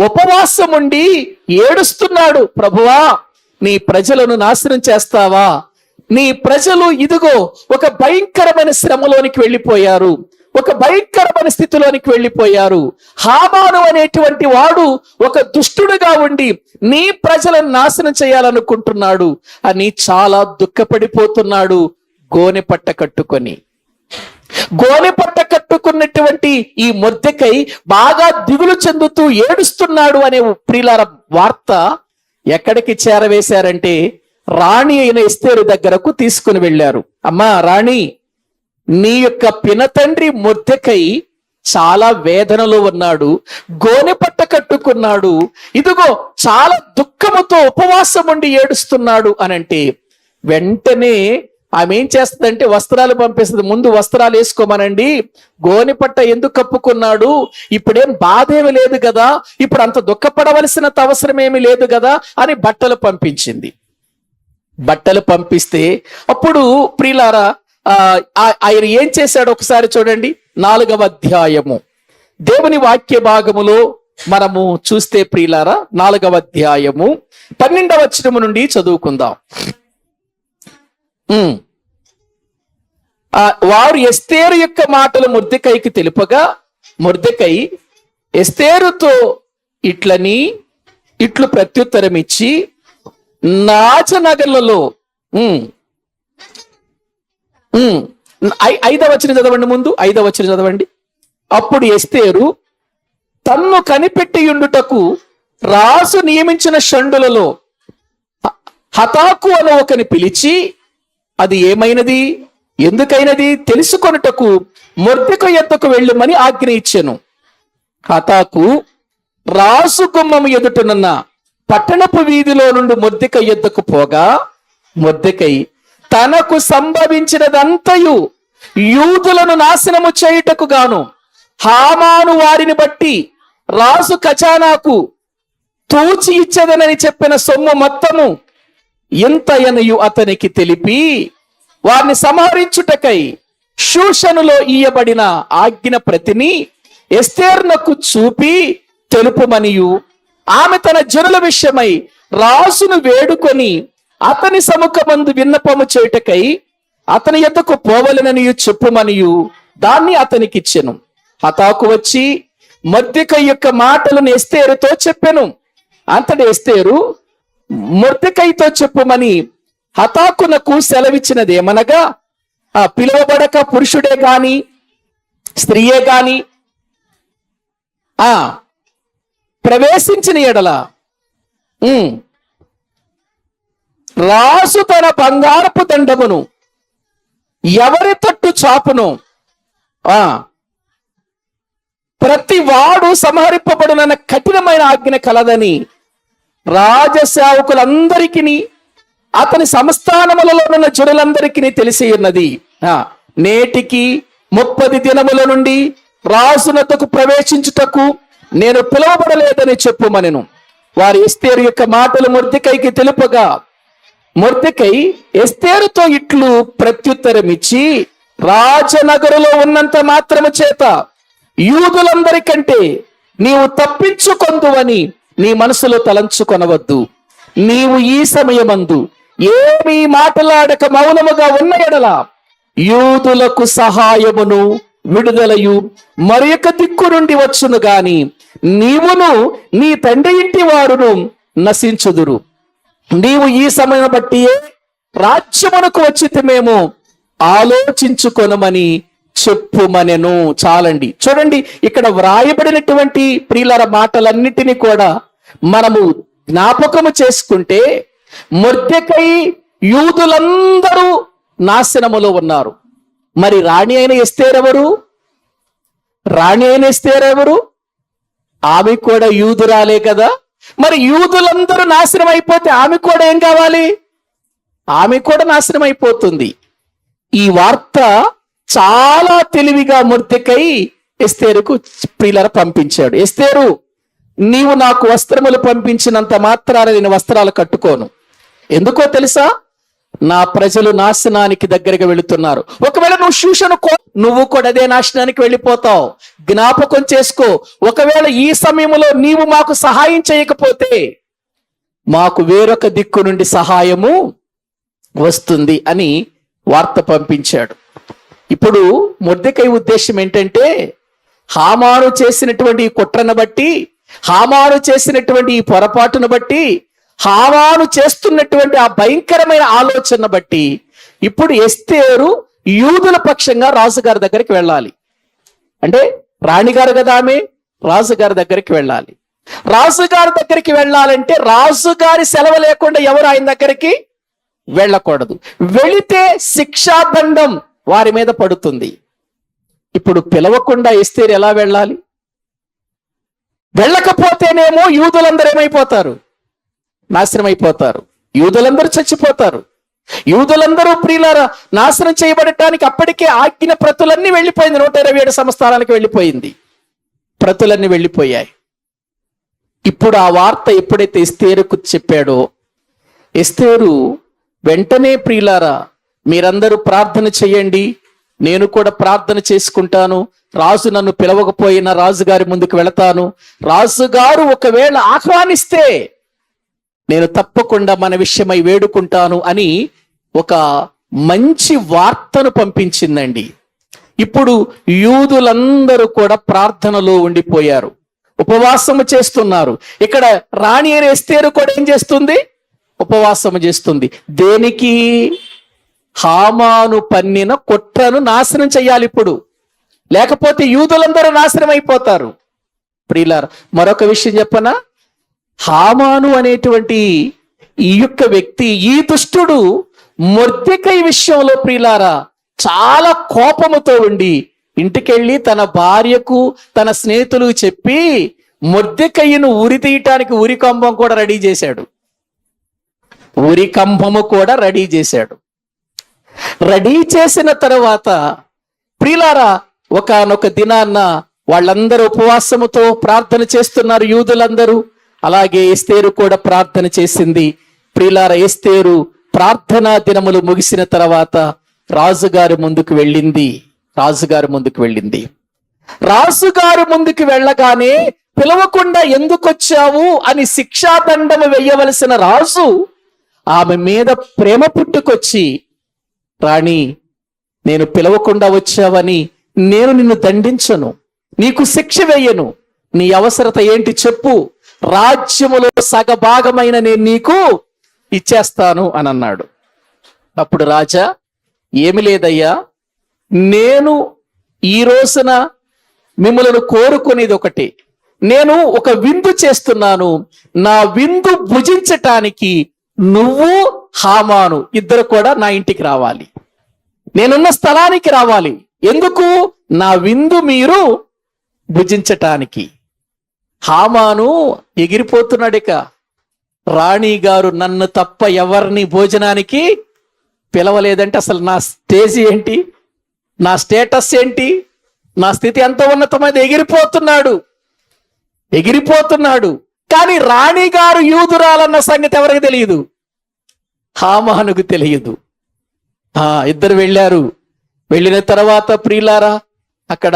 ఉపవాసం ఉండి ఏడుస్తున్నాడు. ప్రభువా, నీ ప్రజలను నాశనం చేస్తావా? నీ ప్రజలు ఇదిగో ఒక భయంకరమైన శ్రమలోనికి వెళ్ళిపోయారు, ఒక భయంకరమైన స్థితిలోనికి వెళ్ళిపోయారు. హామాను అనేటువంటి వాడు ఒక దుష్టుడుగా ఉండి నీ ప్రజలను నాశనం చేయాలనుకుంటున్నాడు అని చాలా దుఃఖపడిపోతున్నాడు. గోనెపట్ట కట్టుకున్నటువంటి ఈ మొర్దెకై బాగా దిగులు చెందుతూ ఏడుస్తున్నాడు అనే ప్రియులార వార్త ఎక్కడికి చేరవేశారంటే రాణి అయిన ఎస్తేరు దగ్గరకు తీసుకుని వెళ్ళారు. అమ్మా రాణి, నీ యొక్క పినతండ్రి మొర్దెకై చాలా వేదనలో ఉన్నాడు, గోనెపట్ట కట్టుకున్నాడు, ఇదిగో చాలా దుఃఖముతో ఉపవాసం ఉండి ఏడుస్తున్నాడు అనంటే వెంటనే ఆమె ఏం చేస్తుందంటే వస్త్రాలు పంపిస్తుంది. ముందు వస్త్రాలు వేసుకోమనండి, గోనెపట్ట ఎందుకు కప్పుకున్నాడు, ఇప్పుడేం బాధ ఏమి లేదు కదా, ఇప్పుడు అంత దుఃఖపడవలసిన అవసరం ఏమి లేదు కదా అని బట్టలు పంపించింది. బట్టలు పంపిస్తే అప్పుడు ప్రియులారా ఆయన ఏం చేశాడు ఒకసారి చూడండి. 4వ అధ్యాయము దేవుని వాక్య భాగములో మనము చూస్తే ప్రియులారా 4వ అధ్యాయము 12వ వచనము నుండి చదువుకుందాం. వారు ఎస్తేరు యొక్క మాటలు మొర్దెకైకి తెలుపగా మొర్దెకై ఎస్తేరుతో ఇట్లు ప్రత్యుత్తరం ఇచ్చి, రాజనగర్లలో 5వ వచనం చదవండి, ముందు 5వ వచనం చదవండి. అప్పుడు ఎస్తేరు తన్ను కనిపెట్టియుండుటకు రాజు నియమించిన షండులలో హతాకు అను ఒకని పిలిచి, అది ఏమైనది ఎందుకైనది తెలుసుకొనుటకు మొర్దెకై యొద్దకు వెళ్ళమని ఆజ్ఞ ఇచ్చెను. హతాకు రాజు గుమ్మము ఎదుటనున్న పట్టణపు వీధిలో నుండి మొర్దెకై యొద్దకు పోగా, మొర్దెకై తనకు సంభవించినదంతయు యూదులను నాశనము చేయుటకు గాను హామాను వారిని బట్టి రాజు ఖజానాకు తూచి ఇచ్చేదనని చెప్పిన సొమ్ము మొత్తము ఎంతయనయు అతనికి తెలిపి, వారిని సంహరించుటకై షూషనులో ఇయ్యబడిన ఆజ్ఞ ప్రతిని ఎస్తేర్నకు చూపి తెలుపుమనియు, ఆమె తన జనుల విషయమై రాజును వేడుకొని అతని సముఖమందు విన్నపము చేయుటకై అతని యొద్దకు పోవలెననియు చెప్పుమనియు దాన్ని అతనికిచ్చెను. హతాకు వచ్చి మొర్దెకై యొక్క మాటలను ఎస్తేరుతో చెప్పెను. అంతటి ఎస్తేరు మొర్దెకైతో చెప్పుమని హతాకునకు సెలవిచ్చినదేమనగా, ఆ పిలువబడక పురుషుడే గాని స్త్రీయే గాని ప్రవేశించిన ఎడల రాజు తన బంగారపు దండమును ఎవరి తట్టు చాపును ప్రతి వాడు సంహరింపబడునన్న కఠినమైన ఆజ్ఞ కలదని రాజసేవకులందరికీ అతని సంస్థానములలో ఉన్న జనులందరికీ తెలిసి ఉన్నది. నేటికి 30 దినముల నుండి రాజునతకు ప్రవేశించుటకు నేను పిలువబడలేదని చెప్పుమనెను. వారి ఎస్తేరు యొక్క మాటలు మొర్దెకైకి తెలుపగా, మొర్దెకై ఎస్తేరుతో ఇట్లు ప్రత్యుత్తరమిచ్చి, రాజనగరులో ఉన్నంత మాత్రము చేత యూదులందరికంటే నీవు తప్పించుకొందువని నీ మనసులో తలంచుకొనవద్దు. నీవు ఈ సమయమందు ఏమీ మాట్లాడక మౌనముగా ఉన్న ఎడల యూదులకు సహాయమును విడుదలయు మరొక దిక్కు నుండి వచ్చును గాని నీవును నీ తండ్రి ఇంటి వారును నశించుదురు. నీవు ఈ సమయం బట్టి రాజ్యమునకు వచ్చితమేమో ఆలోచించుకొనమని చెప్పుమనెను. చాలండి. చూడండి, ఇక్కడ వ్రాయబడినటువంటి ప్రియుల మాటలన్నిటినీ కూడా మనము జ్ఞాపకము చేసుకుంటే, మొర్దెకై యూదులందరూ నాశనములో ఉన్నారు. మరి రాణి అయిన ఎస్తేరెవరు? రాణి అయిన ఎస్తేరెవరు? ఆమె కూడా యూదురాలే కదా. మరి యూదులందరూ నాశనం అయిపోతే ఆమె కూడా ఏం కావాలి? ఆమె కూడా నాశనం అయిపోతుంది. ఈ వార్త చాలా తెలివిగా మొర్దెకై ఎస్తేరుకు ప్రియులర పంపించాడు. ఎస్తేరు, నీవు నాకు వస్త్రములు పంపించినంత మాత్రాన నేను వస్త్రాలు కట్టుకోను. ఎందుకో తెలుసా? నా ప్రజలు నాశనానికి దగ్గరగా వెళుతున్నారు. ఒకవేళ నువ్వు షూషను నువ్వు కూడా అదే నాశనానికి వెళ్ళిపోతావు. జ్ఞాపకం చేసుకో. ఒకవేళ ఈ సమయంలో నీవు మాకు సహాయం చేయకపోతే మాకు వేరొక దిక్కు నుండి సహాయము వస్తుంది అని వార్త పంపించాడు. ఇప్పుడు మొర్దెకై ఉద్దేశం ఏంటంటే, హామాను చేసినటువంటి ఈ కుట్రను బట్టి, హామాను చేసినటువంటి ఈ పొరపాటును బట్టి, హామాను చేస్తున్నటువంటి ఆ భయంకరమైన ఆలోచన బట్టి ఇప్పుడు ఎస్తేరు యూదుల పక్షంగా రాజుగారి దగ్గరికి వెళ్ళాలి. అంటే రాణిగారు కదా ఆమె, రాజుగారి దగ్గరికి వెళ్ళాలి. రాజుగారి దగ్గరికి వెళ్ళాలంటే రాజుగారి సెలవు లేకుండా ఎవరు ఆయన దగ్గరికి వెళ్ళకూడదు. వెళితే శిక్షాదండం వారి మీద పడుతుంది. ఇప్పుడు పిలవకుండా ఎస్తేరు ఎలా వెళ్ళాలి? వెళ్ళకపోతేనేమో యూదులందరూ ఏమైపోతారు? నాశనం అయిపోతారు. యూదులందరూ చచ్చిపోతారు. యూదులందరూ ప్రియులారా నాశనం చేయబడటానికి అప్పటికే ఆజ్ఞ ప్రతులన్నీ వెళ్ళిపోయింది. 127 సంస్థానాలకు వెళ్ళిపోయింది. ప్రతులన్నీ వెళ్ళిపోయాయి. ఇప్పుడు ఆ వార్త ఎప్పుడైతే ఎస్తేరుకు చెప్పాడో, ఎస్తేరు వెంటనే ప్రియులారా మీరందరూ ప్రార్థన చేయండి, నేను కూడా ప్రార్థన చేసుకుంటాను, రాజు నన్ను పిలవకపోయినా రాజుగారి ముందుకు వెళతాను, రాజుగారు ఒకవేళ ఆహ్వానిస్తే నేను తప్పకుండా మన విషయమై వేడుకుంటాను అని ఒక మంచి వార్తను పంపించిందండి. ఇప్పుడు యూదులందరూ కూడా ప్రార్థనలో ఉండిపోయారు, ఉపవాసము చేస్తున్నారు. ఇక్కడ రాణి అయిన ఎస్తేరు కూడా ఏం చేస్తుంది? ఉపవాసము చేస్తుంది. దేనికి? హామాను పన్నిన కుట్రను నాశనం చెయ్యాలి ఇప్పుడు, లేకపోతే యూదులందరూ నాశనం అయిపోతారు. ప్రియులారా, మరొక విషయం చెప్పనా? హామాను అనేటువంటి ఈ యొక్క వ్యక్తి, ఈ దుష్టుడు మొర్దెకై విషయంలో ప్రియులారా చాలా కోపముతో ఉండి ఇంటికెళ్ళి తన భార్యకు తన స్నేహితులు చెప్పి మొర్దెకయ్యను ఉరి తీయటానికి ఉరికంబం కూడా రెడీ చేశాడు. ఉరికంబము కూడా రెడీ చేశాడు. రెడీ చేసిన తర్వాత ప్రియులారా ఒకానొక దినాన్న వాళ్ళందరూ ఉపవాసముతో ప్రార్థన చేస్తున్నారు, యూదులందరూ. అలాగే ఎస్తేరు కూడా ప్రార్థన చేసింది. ప్రియులారా, ఎస్తేరు ప్రార్థనా దినములు ముగిసిన తర్వాత రాజుగారి ముందుకు వెళ్ళింది. రాజుగారి ముందుకు వెళ్ళగానే పిలవకుండా ఎందుకు వచ్చావు అని శిక్షాదండము వెయ్యవలసిన రాజు ఆమె మీద ప్రేమ పుట్టుకొచ్చి, రాణి, నేను పిలవకుండా వచ్చావని నేను నిన్ను దండించను, నీకు శిక్ష వేయను, నీ అవసరత ఏంటి చెప్పు, రాజ్యములో సగభాగమైన నేను నీకు ఇచ్చేస్తాను అని అన్నాడు. అప్పుడు రాజా, ఏమి లేదయ్యా, నేను ఈ రోజున మిమ్మల్ని కోరుకునేది ఒకటి. నేను ఒక విందు చేస్తున్నాను, నా విందు భుజించటానికి నువ్వు హామాను ఇద్దరు కూడా నా ఇంటికి రావాలి, నేనున్న స్థలానికి రావాలి. ఎందుకు? నా విందు మీరు భుజించటానికి. హామాను ఎగిరిపోతున్నాడిక. రాణి గారు నన్ను తప్ప ఎవరిని భోజనానికి పిలవలేదంటే అసలు నా స్టేజ్ ఏంటి, నా స్టేటస్ ఏంటి, నా స్థితి ఎంత ఉన్నతమైంది. ఎగిరిపోతున్నాడు. కానీ రాణి గారు యూదురాలన్న సంగతి ఎవరికి తెలియదు? హామానుకు తెలియదు. ఇద్దరు వెళ్ళారు. వెళ్ళిన తర్వాత ప్రియులారా అక్కడ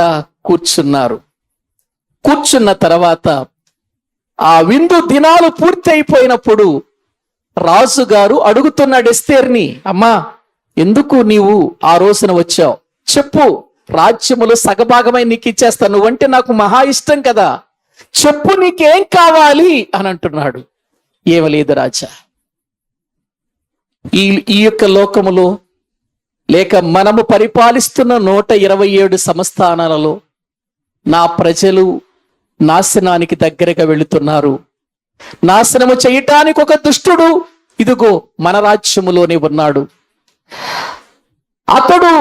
కూర్చున్న తర్వాత ఆ విందు దినాలు పూర్తి అయిపోయినప్పుడు రాజుగారు అడుగుతున్నాడు ఎస్తేర్ని, అమ్మా, ఎందుకు నీవు ఆ రోజున వచ్చావు? చెప్పు, రాజ్యములో సగభాగమై నీకు ఇచ్చేస్తాను, నువ్వంటే నాకు మహా ఇష్టం కదా, చెప్పు నీకేం కావాలి అని అంటున్నాడు. ఏమలేదు రాజా, ఈ యొక్క లోకములో లేక మనము పరిపాలిస్తున్న 127 సంస్థానాలలో నా ప్రజలు నాశనానికి దగ్గరగా వెళుతున్నారు. నాశనము చేయటానికి ఒక దుష్టుడు ఇదిగో మన రాజ్యములోనే ఉన్నాడు. అతడు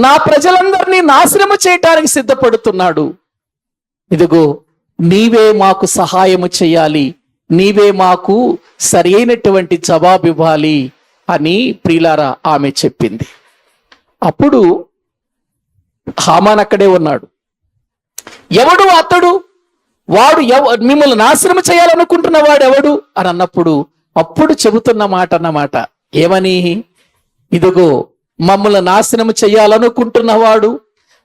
నా ప్రజలందరినీ నాశనము చేయటానికి సిద్ధపడుతున్నాడు. ఇదిగో నీవే మాకు సహాయము చేయాలి, నీవే మాకు సరైనటువంటి జవాబు ఇవ్వాలి అని ప్రియులారా ఆమె చెప్పింది. అప్పుడు హామాన్ అక్కడే ఉన్నాడు. ఎవడు అతడు? వాడు మిమ్మల్ని నాశనం చేయాలనుకుంటున్న వాడు ఎవడు అని అన్నప్పుడు అప్పుడు చెబుతున్న మాట అన్నమాట. ఏమని? ఇదిగో మమ్మల్ని నాశనం చేయాలనుకుంటున్నవాడు,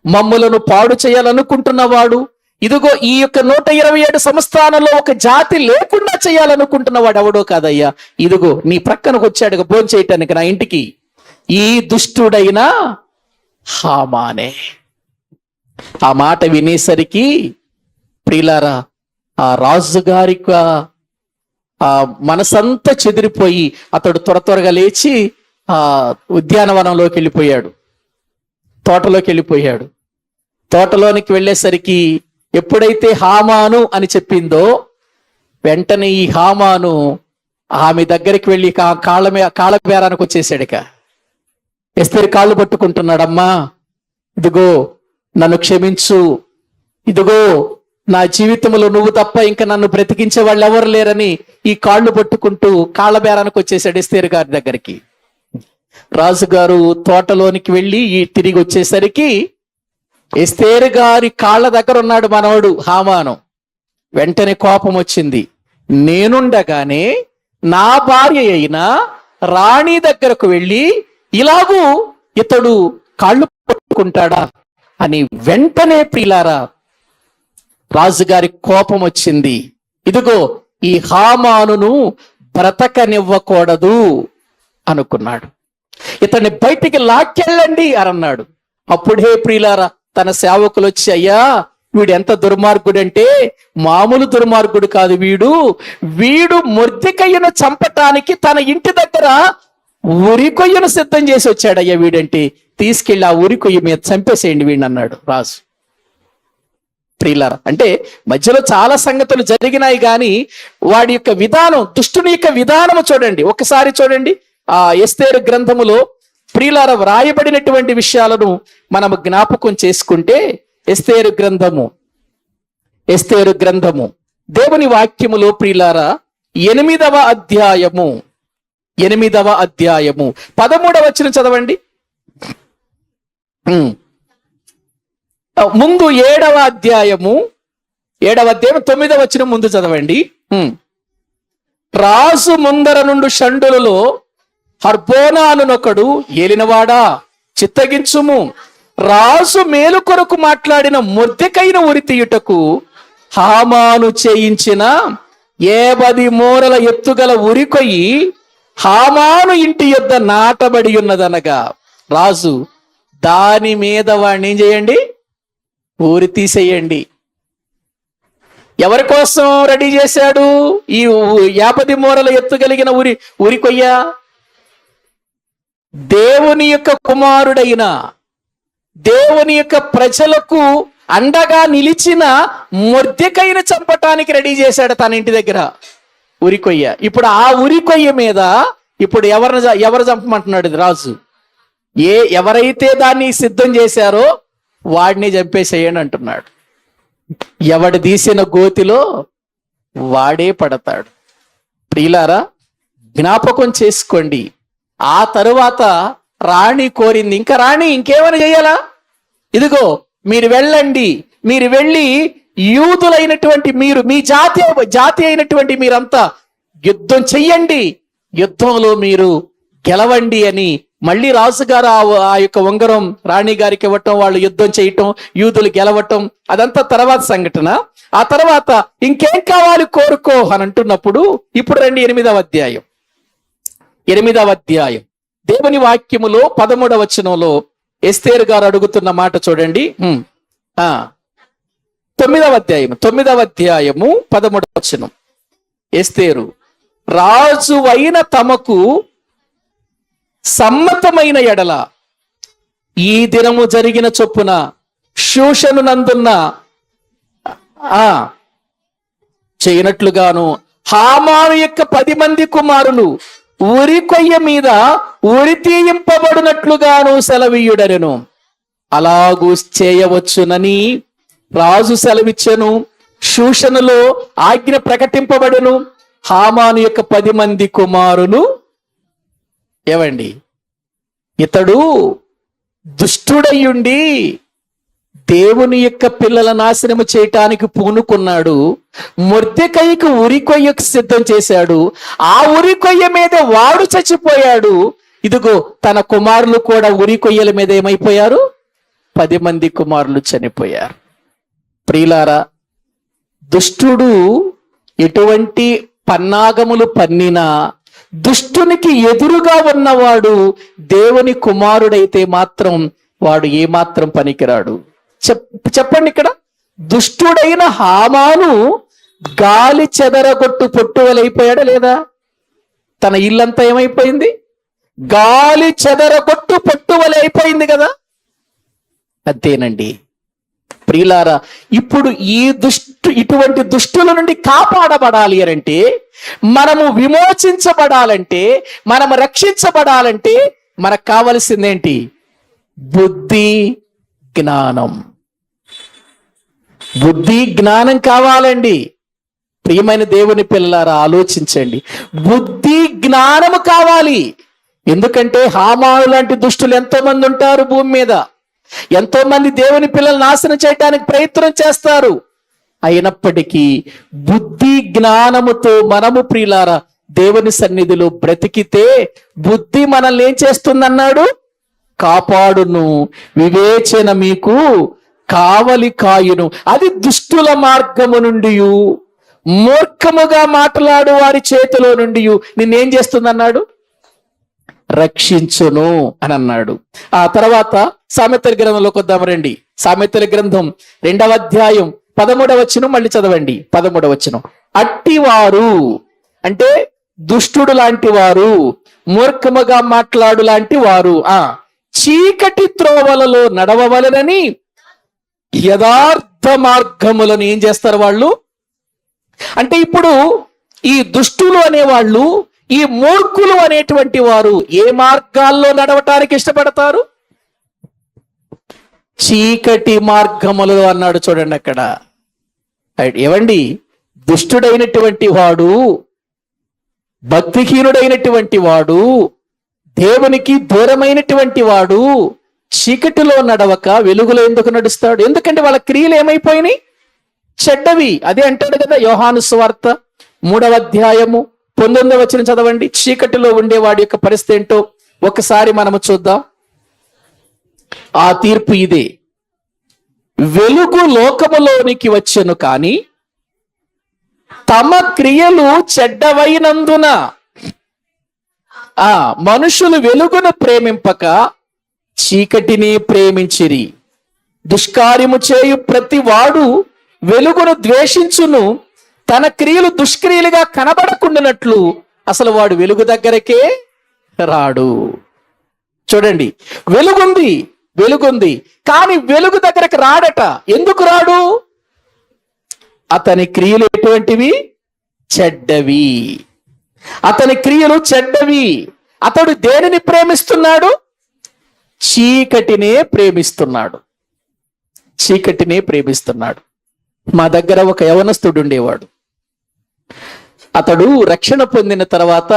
మమ్మలను పాడు చేయాలనుకుంటున్నవాడు, ఇదిగో ఈ యొక్క 127 సంస్థానంలో ఒక జాతి లేకుండా చేయాలనుకుంటున్నవాడు ఎవడో కాదయ్యా, ఇదిగో నీ ప్రక్కనకు వచ్చాడుగా భోజనం చేయటానికి నా ఇంటికి, ఈ దుష్టుడైన హామానే. ఆ మాట వినేసరికి ప్రియులారా ఆ రాజుగారి ఆ మనసంతా చెదిరిపోయి అతడు త్వరగా లేచి ఆ ఉద్యానవనంలోకి వెళ్ళిపోయాడు, తోటలోనికి వెళ్ళేసరికి ఎప్పుడైతే హామాను అని చెప్పిందో వెంటనే ఈ హామాను ఆమె దగ్గరికి వెళ్ళి కాళ్ళ బేరానికి వచ్చేసాడు. ఇక ఎస్తేరు కాళ్ళు పట్టుకుంటున్నాడమ్మా, ఇదిగో నన్ను క్షమించు, ఇదిగో నా జీవితంలో నువ్వు తప్ప ఇంకా నన్ను బ్రతికించే వాళ్ళు ఎవరు లేరని ఈ కాళ్ళు పట్టుకుంటూ కాళ్ళ బేరానికి వచ్చేసాడు ఎస్తేరు గారి దగ్గరికి. రాజుగారు తోటలోనికి వెళ్ళి తిరిగి వచ్చేసరికి ఎస్తేరు గారి కాళ్ళ దగ్గర ఉన్నాడు మనవడు హామాను. వెంటనే కోపం వచ్చింది. నేనుండగానే నా భార్య అయిన రాణి దగ్గరకు వెళ్ళి ఇలాగూ ఇతడు కాళ్ళు పట్టుకుంటాడా అని వెంటనే ప్రియులారా రాజుగారి కోపం వచ్చింది. ఇదిగో ఈ హామానును బ్రతకనివ్వకూడదు అనుకున్నాడు. ఇతన్ని బయటికి లాక్కెళ్ళండి అని అన్నాడు. అప్పుడే ప్రియులారా తన సేవకులు వచ్చి, అయ్యా వీడు ఎంత దుర్మార్గుడు అంటే మామూలు దుర్మార్గుడు కాదు, వీడు మొర్దెకయ్యను చంపటానికి తన ఇంటి దగ్గర ఉరికొయ్యను సిద్ధం చేసి వచ్చాడయ్యా వీడంటే, తీసుకెళ్లి ఆ ఉరికొయ్య మీద చంపేసేయండి వీడిని అన్నాడు రాజు. ప్రియులారా, అంటే మధ్యలో చాలా సంగతులు జరిగినాయి కానీ వాడి యొక్క విధానం, దుష్టుని యొక్క విధానము చూడండి. ఒకసారి చూడండి ఆ ఎస్తేరు గ్రంథములో ప్రియులారా వ్రాయబడినటువంటి విషయాలను మనము జ్ఞాపకం చేసుకుంటే, ఎస్తేరు గ్రంథము దేవుని వాక్యములో ప్రియులారా 8వ అధ్యాయము 13వ వచనం చదవండి. ముందు 7వ అధ్యాయం 9వ వచనం ముందు చదవండి. రాజు ముందర నుండి షండులలో హర్బోనా అనునొకడు ఏలినవాడా చిత్తగించుము, రాజు మేలు కొరకు మాట్లాడిన మొర్దెకైన ఉరి తీయుటకు హామాను చేయించిన 50 మూరల ఎత్తుగల ఉరికొయ్యి హామాను ఇంటి యొద్ద నాటబడి ఉన్నదనగా, రాజు దాని మీద వాడిని ఏం చేయండి, ఊరి తీసేయండి. ఎవరి కోసం రెడీ చేశాడు ఈ 50 మూరల ఎత్తు కలిగిన ఉరికొయ్య? దేవుని యొక్క కుమారుడైన, దేవుని యొక్క ప్రజలకు అండగా నిలిచిన మొర్దెకైను చంపటానికి రెడీ చేశాడు తన ఇంటి దగ్గర ఉరికొయ్య. ఇప్పుడు ఆ ఉరికొయ్య మీద ఇప్పుడు ఎవరు చంపమంటున్నాడు రాజు? ఎవరైతే దాన్ని సిద్ధం చేశారో వాడిని చంపేసేయండి అంటున్నాడు. ఎవడు తీసిన గోతిలో వాడే పడతాడు. ప్రియులారా, జ్ఞాపకం చేసుకోండి. ఆ తరువాత రాణి కోరింది, ఇంకా రాణి ఇంకేమైనా చేయాలా? ఇదిగో మీరు వెళ్ళండి, మీరు వెళ్ళి యూదులైనటువంటి మీరు, మీ జాతి అయినటువంటి మీరంతా యుద్ధం చెయ్యండి, యుద్ధంలో మీరు గెలవండి అని మళ్ళీ రాజుగారు ఆ యొక్క ఉంగరం రాణి గారికి ఇవ్వటం, వాళ్ళు యుద్ధం చేయటం, యూదులు గెలవటం, అదంతా తర్వాత సంఘటన. ఆ తర్వాత ఇంకేం కావాలి కోరుకో అని అంటున్నప్పుడు ఇప్పుడు రండి 8వ అధ్యాయం దేవుని వాక్యములో 13వ వచనంలో ఎస్తేరు గారు అడుగుతున్న మాట చూడండి. 9వ అధ్యాయము 13వ వచనం. ఎస్తేరు, రాజు అయిన తమకు సమ్మతమైన ఎడల ఈ దినము జరిగిన చొప్పున షూషను నందున్న చేయనట్లుగాను హామాను యొక్క 10 మంది కుమారులు ఉరికొయ్య మీద ఉరి తీయింపబడినట్లుగాను సెలవీయుడనెను. అలాగూ చేయవచ్చునని రాజు సెలవిచ్చెను. షూషనులో ఆజ్ఞ ప్రకటింపబడెను. హామాను యొక్క 10 మంది కుమారులు ఏవండి, ఇతడు దుష్టుడయ్యుండి దేవుని యొక్క పిల్లల నాశనము చేయటానికి పూనుకున్నాడు. మొర్దెకైకు ఉరికొయ్యకు సిద్ధం చేశాడు. ఆ ఉరికొయ్య మీద వాడు చచ్చిపోయాడు. ఇదిగో తన కుమారులు కూడా ఉరికొయ్యల మీద ఏమైపోయారు? 10 మంది కుమారులు చనిపోయారు. ప్రియులారా, దుష్టుడు ఎటువంటి పన్నాగములు పన్నినా దుష్టునికి ఎదురుగా ఉన్నవాడు దేవుని కుమారుడైతే మాత్రం వాడు ఏమాత్రం పనికిరాడు. చెప్పండి, ఇక్కడ దుష్టుడైన హామాను గాలి చెదరగొట్టు పొట్టువలైపోయాడా లేదా? తన ఇల్లంతా ఏమైపోయింది? గాలి చెదరగొట్టు పొట్టువలే అయిపోయింది కదా. అంతేనండి ప్రియులారా, ఇప్పుడు ఇటువంటి దుష్టుల నుండి కాపాడబడాలి అంటే, మనము విమోచించబడాలంటే, మనము రక్షించబడాలంటే మనకు కావలసిందేంటి? బుద్ధి జ్ఞానం కావాలండి. ప్రియమైన దేవుని పిల్లలారా, ఆలోచించండి. బుద్ధి జ్ఞానము కావాలి. ఎందుకంటే హామాను లాంటి దుష్టులు ఎంతో మంది ఉంటారు భూమి మీద. ఎంతో మంది దేవుని పిల్లలు నాశనం చేయడానికి ప్రయత్నం చేస్తారు. అయినప్పటికీ బుద్ధి జ్ఞానముతో మనము ప్రియులారా దేవుని సన్నిధిలో బ్రతికితే బుద్ధి మనల్ని ఏం చేస్తుందన్నాడు? కాపాడును. వివేచన మీకు కావలి కాయును. అది దుష్టుల మార్గము నుండి, మూర్ఖముగా మాట్లాడు వారి చేతిలో నుండి నిన్నేం చేస్తుందన్నాడు? రక్షించును అని అన్నాడు. ఆ తర్వాత సామెతల గ్రంథంలోకి వద్దాం రండి. సామెతల గ్రంథం 2వ అధ్యాయం 13వ వచనం మళ్ళీ చదవండి. 13వ వచనం, అట్టివారు అంటే దుష్టుడు లాంటి వారు, మూర్ఖముగా మాట్లాడు లాంటి వారు చీకటి త్రోవలలో నడవవలెనని యథార్థ మార్గములను ఏం చేస్తారు వాళ్ళు అంటే, ఇప్పుడు ఈ దుష్టులు అనేవాళ్ళు, ఈ మూర్ఖులు అనేటువంటి వారు ఏ మార్గాల్లో నడవటానికి ఇష్టపడతారు? చీకటి మార్గములు అన్నాడు చూడండి అక్కడ. ఏవండి, దుష్టుడైనటువంటి వాడు, భక్తిహీనుడైనటువంటి వాడు, దేవునికి దూరమైనటువంటి వాడు చీకటిలో నడవక వెలుగులో ఎందుకు నడుస్తాడు? ఎందుకంటే వాళ్ళ క్రియలు ఏమైపోయినాయి? చెడ్డవి. అదే అంటాడు కదా యోహాను సువార్త 3వ అధ్యాయము 19వ వచనం చదవండి. చీకటిలో ఉండేవాడి యొక్క పరిస్థితి ఏంటో ఒకసారి మనము చూద్దాం. ఆ తీర్పు ఇదే, వెలుగు లోకములోనికి వచ్చెను కానీ తమ క్రియలు చెడ్డవైనందున మనుషులు వెలుగును ప్రేమింపక చీకటిని ప్రేమించిరి. దుష్కార్యము చేయు ప్రతి వాడు వెలుగును ద్వేషించును, తన క్రియలు దుష్క్రియలుగా కనబడకుండానట్లు అసలు వాడు వెలుగు దగ్గరకే రాడు. చూడండి, వెలుగుంది కానీ వెలుగు దగ్గరకు రాడట. ఎందుకు రాడు? అతని క్రియలు ఎటువంటివి? చెడ్డవి. అతని క్రియలు చెడ్డవి. అతడు దేనిని ప్రేమిస్తున్నాడు? చీకటినే ప్రేమిస్తున్నాడు. మా దగ్గర ఒక యవనస్తుడు ఉండేవాడు. అతడు రక్షణ పొందిన తర్వాత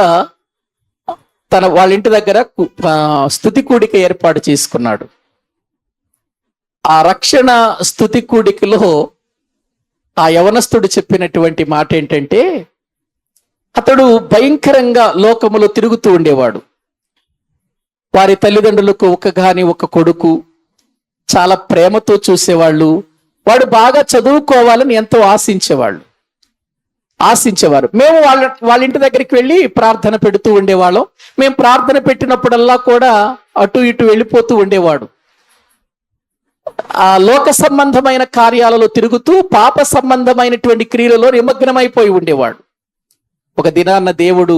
వాళ్ళ ఇంటి దగ్గర స్తుతి కూడిక ఏర్పాటు చేసుకున్నాడు. ఆ రక్షణ స్తుతి కూడికలో ఆ యవనస్తుడు చెప్పినటువంటి మాట ఏంటంటే, అతడు భయంకరంగా లోకములో తిరుగుతూ ఉండేవాడు. వారి తల్లిదండ్రులకు ఒక కొడుకు, చాలా ప్రేమతో చూసేవాళ్ళు. వాడు బాగా చదువుకోవాలని ఎంతో ఆశించేవారు. మేము వాళ్ళ ఇంటి దగ్గరికి వెళ్ళి ప్రార్థన పెడుతూ ఉండేవాళ్ళం. మేము ప్రార్థన పెట్టినప్పుడల్లా కూడా అటు ఇటు వెళ్ళిపోతూ ఉండేవాడు. ఆ లోక సంబంధమైన కార్యాలలో తిరుగుతూ పాప సంబంధమైనటువంటి క్రియలలో నిమగ్నమైపోయి ఉండేవాడు. ఒక దినాన్న దేవుడు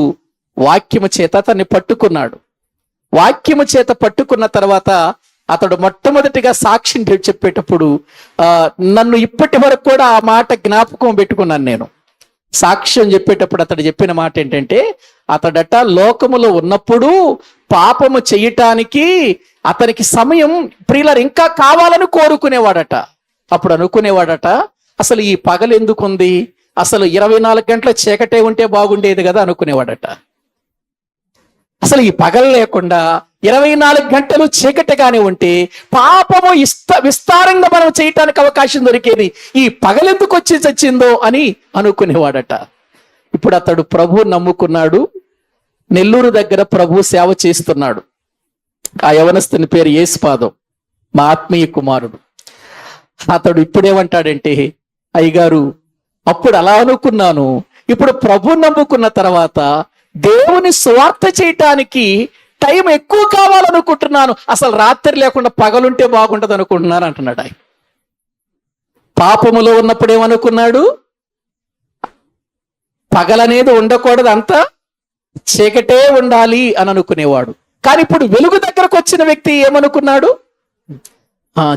వాక్యము చేత అతన్ని పట్టుకున్నాడు. వాక్యము చేత పట్టుకున్న తర్వాత అతడు మొట్టమొదటిగా సాక్ష్యం చెప్పేటప్పుడు నన్ను ఇప్పటి వరకు కూడా ఆ మాట జ్ఞాపకం పెట్టుకున్నాను. నేను సాక్ష్యం చెప్పేటప్పుడు అతడు చెప్పిన మాట ఏంటంటే, అతడట లోకములో ఉన్నప్పుడు పాపము చేయటానికి అతనికి సమయం ప్రియులర్ ఇంకా కావాలని కోరుకునేవాడట. అప్పుడు అనుకునేవాడట, అసలు ఈ పగలు ఎందుకుంది, అసలు 24 గంటల చీకటే ఉంటే బాగుండేది కదా అనుకునేవాడట. అసలు ఈ పగలు లేకుండా 24 గంటలు చీకటిగానే ఉంటే పాపము విస్తారంగా మనం చేయటానికి అవకాశం దొరికేది, ఈ పగలెందుకు వచ్చి చచ్చిందో అని అనుకునేవాడట. ఇప్పుడు అతడు ప్రభు నమ్ముకున్నాడు. నెల్లూరు దగ్గర ప్రభు సేవ చేస్తున్నాడు. ఆ యవనస్తుని పేరు యేసుపాదం, మా ఆత్మీయ కుమారుడు. అతడు ఇప్పుడేమంటాడంటే, అయ్యగారు అప్పుడు అలా అనుకున్నాను, ఇప్పుడు ప్రభు నమ్ముకున్న తర్వాత దేవుని స్వార్థ చేయటానికి టైం ఎక్కువ కావాలనుకుంటున్నాను, అసలు రాత్రి లేకుండా పగలుంటే బాగుంటది అనుకుంటున్నాను అంటున్నాడు. ఆయన పాపములో ఉన్నప్పుడు ఏమనుకున్నాడు? పగలనేది ఉండకూడదు, అంతా చీకటే ఉండాలి అని అనుకునేవాడు. కానీ ఇప్పుడు వెలుగు దగ్గరకు వచ్చిన వ్యక్తి ఏమనుకున్నాడు?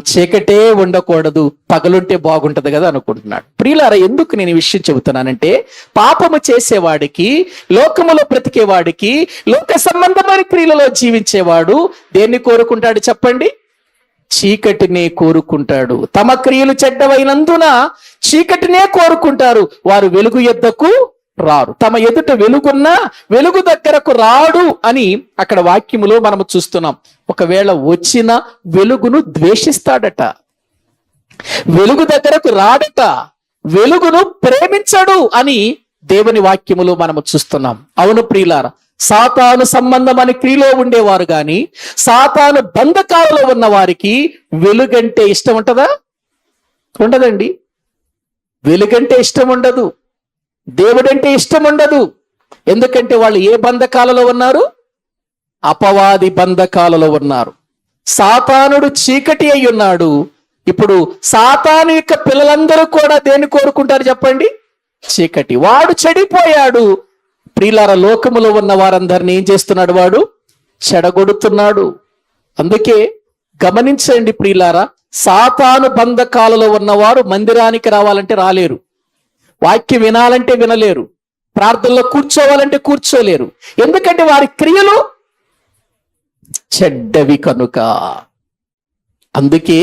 చీకటే ఉండకూడదు, పగలుంటే బాగుంటది కదా అనుకుంటున్నాడు. ప్రియులారా, ఎందుకు నేను ఈ విషయం చెబుతున్నానంటే, పాపము చేసేవాడికి, లోకములో బ్రతికేవాడికి, లోక సంబంధమైన క్రియలలో జీవించేవాడు దేన్ని కోరుకుంటాడు చెప్పండి? చీకటినే కోరుకుంటాడు. తమ క్రియలు చెడ్డవైనందున చీకటినే కోరుకుంటారు, వారు వెలుగు యొద్దకు రారు. తమ ఎదుట వెలుగున్నా వెలుగు దగ్గరకు రాడు అని అక్కడ వాక్యములో మనము చూస్తున్నాం. ఒకవేళ వచ్చిన వెలుగును ద్వేషిస్తాడట, వెలుగు దగ్గరకు రాడట, వెలుగును ప్రేమించడు అని దేవుని వాక్యములో మనము చూస్తున్నాం. అవును ప్రియులారా, సాతాను సంబంధమైన క్రియలో ఉండేవారు గాని, సాతాను బంధకాలలో ఉన్న వారికి వెలుగంటే ఇష్టం ఉంటుందా? ఉండదండి. వెలుగంటే ఇష్టం ఉండదు, దేవుడంటే ఇష్టం ఉండదు. ఎందుకంటే వాళ్ళు ఏ బంధకాలలో ఉన్నారు? అపవాది బంధకాలలో ఉన్నారు. సాతానుడు చీకటి అయి ఉన్నాడు. ఇప్పుడు సాతాను యొక్క పిల్లలందరూ కూడా దేన్ని కోరుకుంటారు చెప్పండి? చీకటి. వాడు చెడిపోయాడు. ప్రియులారా, లోకములో ఉన్న వారందరినీ ఏం చేస్తున్నాడు? వాడు చెడగొడుతున్నాడు. అందుకే గమనించండి ప్రియులారా, సాతాను బంధకాలలో ఉన్నవారు మందిరానికి రావాలంటే రాలేరు, వాక్యం వినాలంటే వినలేరు, ప్రార్థనలో కూర్చోవాలంటే కూర్చోలేరు. ఎందుకంటే వారి క్రియలు చెడ్డవి కనుక. అందుకే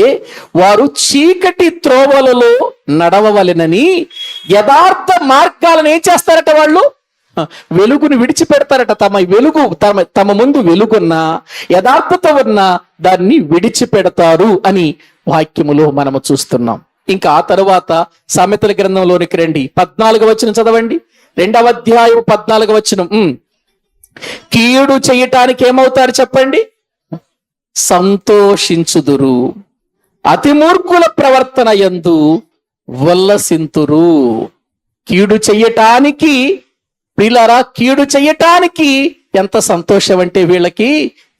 వారు చీకటి త్రోవలలో నడవవలెనని యథార్థ మార్గాలను ఏం చేస్తారట? వాళ్ళు వెలుగును విడిచిపెడతారట. తమ ముందు వెలుగున్న యథార్థత ఉన్న దాన్ని విడిచిపెడతారు అని వాక్యములో మనము చూస్తున్నాం. ఇంకా ఆ తరువాత సామెతల గ్రంథంలోనికి రండి, 14వ వచనం చదవండి. 2వ అధ్యాయం 14వ వచనం. కీడు చేయటానికి ఏమవుతారు చెప్పండి? సంతోషించుదురు, అతి మూర్ఖుల ప్రవర్తన యందు ఉల్లసింతురు. కీడు చెయ్యటానికి ప్రియులారా, కీడు చెయ్యటానికి ఎంత సంతోషం అంటే వీళ్ళకి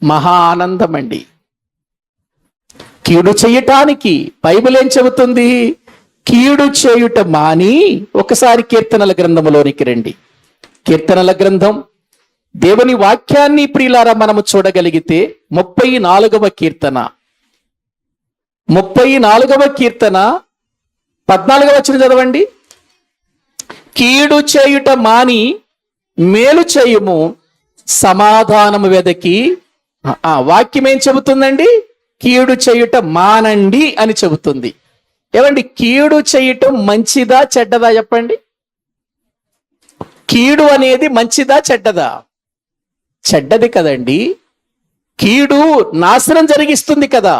మహా ఆనందం అండి. కీడు చెయ్యటానికి బైబిల్ ఏం చెబుతుంది? కీడు చేయుట మాని, ఒకసారి కీర్తనల గ్రంథంలోనికి రండి. కీర్తనల గ్రంథం, దేవుని వాక్యాన్ని ప్రియులారా మనము చూడగలిగితే 34వ కీర్తన 14వ వచనం చదవండి. కీడు చేయుట మాని మేలు చేయుము, సమాధానము వెదకి. వాక్యం ఏం చెబుతుందండి? కీడు చేయుట మానండి అని చెబుతుంది. ఏమండి, కీడు చేయటం మంచిదా చెడ్డదా చెప్పండి? కీడు అనేది మంచిదా చెడ్డదా? చెడ్డది కదండి. కీడు నాశనం జరిగిస్తుంది కదా.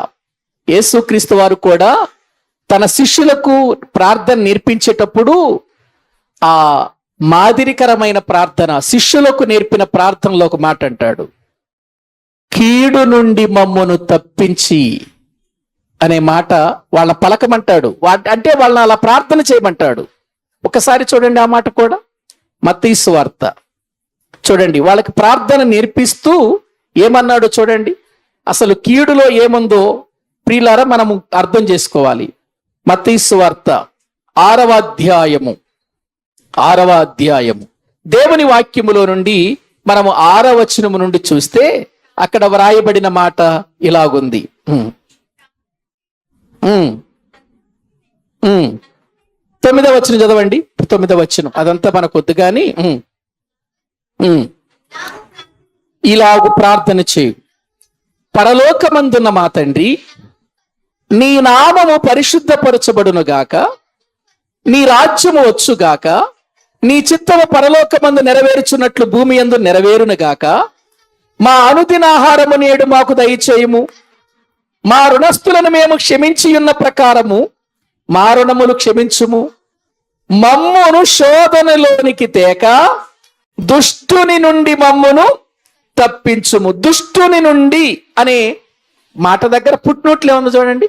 యేసుక్రీస్తు వారు కూడా తన శిష్యులకు ప్రార్థన నేర్పించేటప్పుడు ఆ మాదిరికరమైన ప్రార్థన, శిష్యులకు నేర్పిన ప్రార్థనలో ఒక మాట అంటాడు, కీడు నుండి మమ్మను తప్పించి అనే మాట వాళ్ళ పలకమంటాడు. అంటే వాళ్ళని అలా ప్రార్థన చేయమంటాడు. ఒకసారి చూడండి ఆ మాట కూడా, మత్తయి సువార్త చూడండి. వాళ్ళకి ప్రార్థన నేర్పిస్తూ ఏమన్నాడు చూడండి. అసలు కీడులో ఏముందో ప్రియులారా మనము అర్థం చేసుకోవాలి. మత్తయి సువార్త 6వ అధ్యాయము దేవుని వాక్యములో నుండి మనము 6వ వచనము నుండి చూస్తే అక్కడ వ్రాయబడిన మాట ఇలాగుంది. 9వ వచనం చదవండి. 9వ వచనం అదంతా మనకు వద్దు కానీ, ఇలాగు ప్రార్థన చేయు. పరలోకమందున్న మా తండ్రి, నీ నామము పరిశుద్ధపరచబడును గాక, నీ రాజ్యము వచ్చుగాక, నీ చిత్తము పరలోకమందు నెరవేర్చున్నట్లు భూమి యందు నెరవేరును గాక. మా అనుదిన ఆహారము నేడు మాకు దయచేయుము. మా రుణస్థులను మేము క్షమించి ఉన్న ప్రకారము మా రుణములు క్షమించుము. మమ్మును శోధనలోనికి తేక దుష్టుని నుండి మమ్మును తప్పించుము. దుష్టుని నుండి అనే మాట దగ్గర పుట్టినట్లు ఏముంది చూడండి.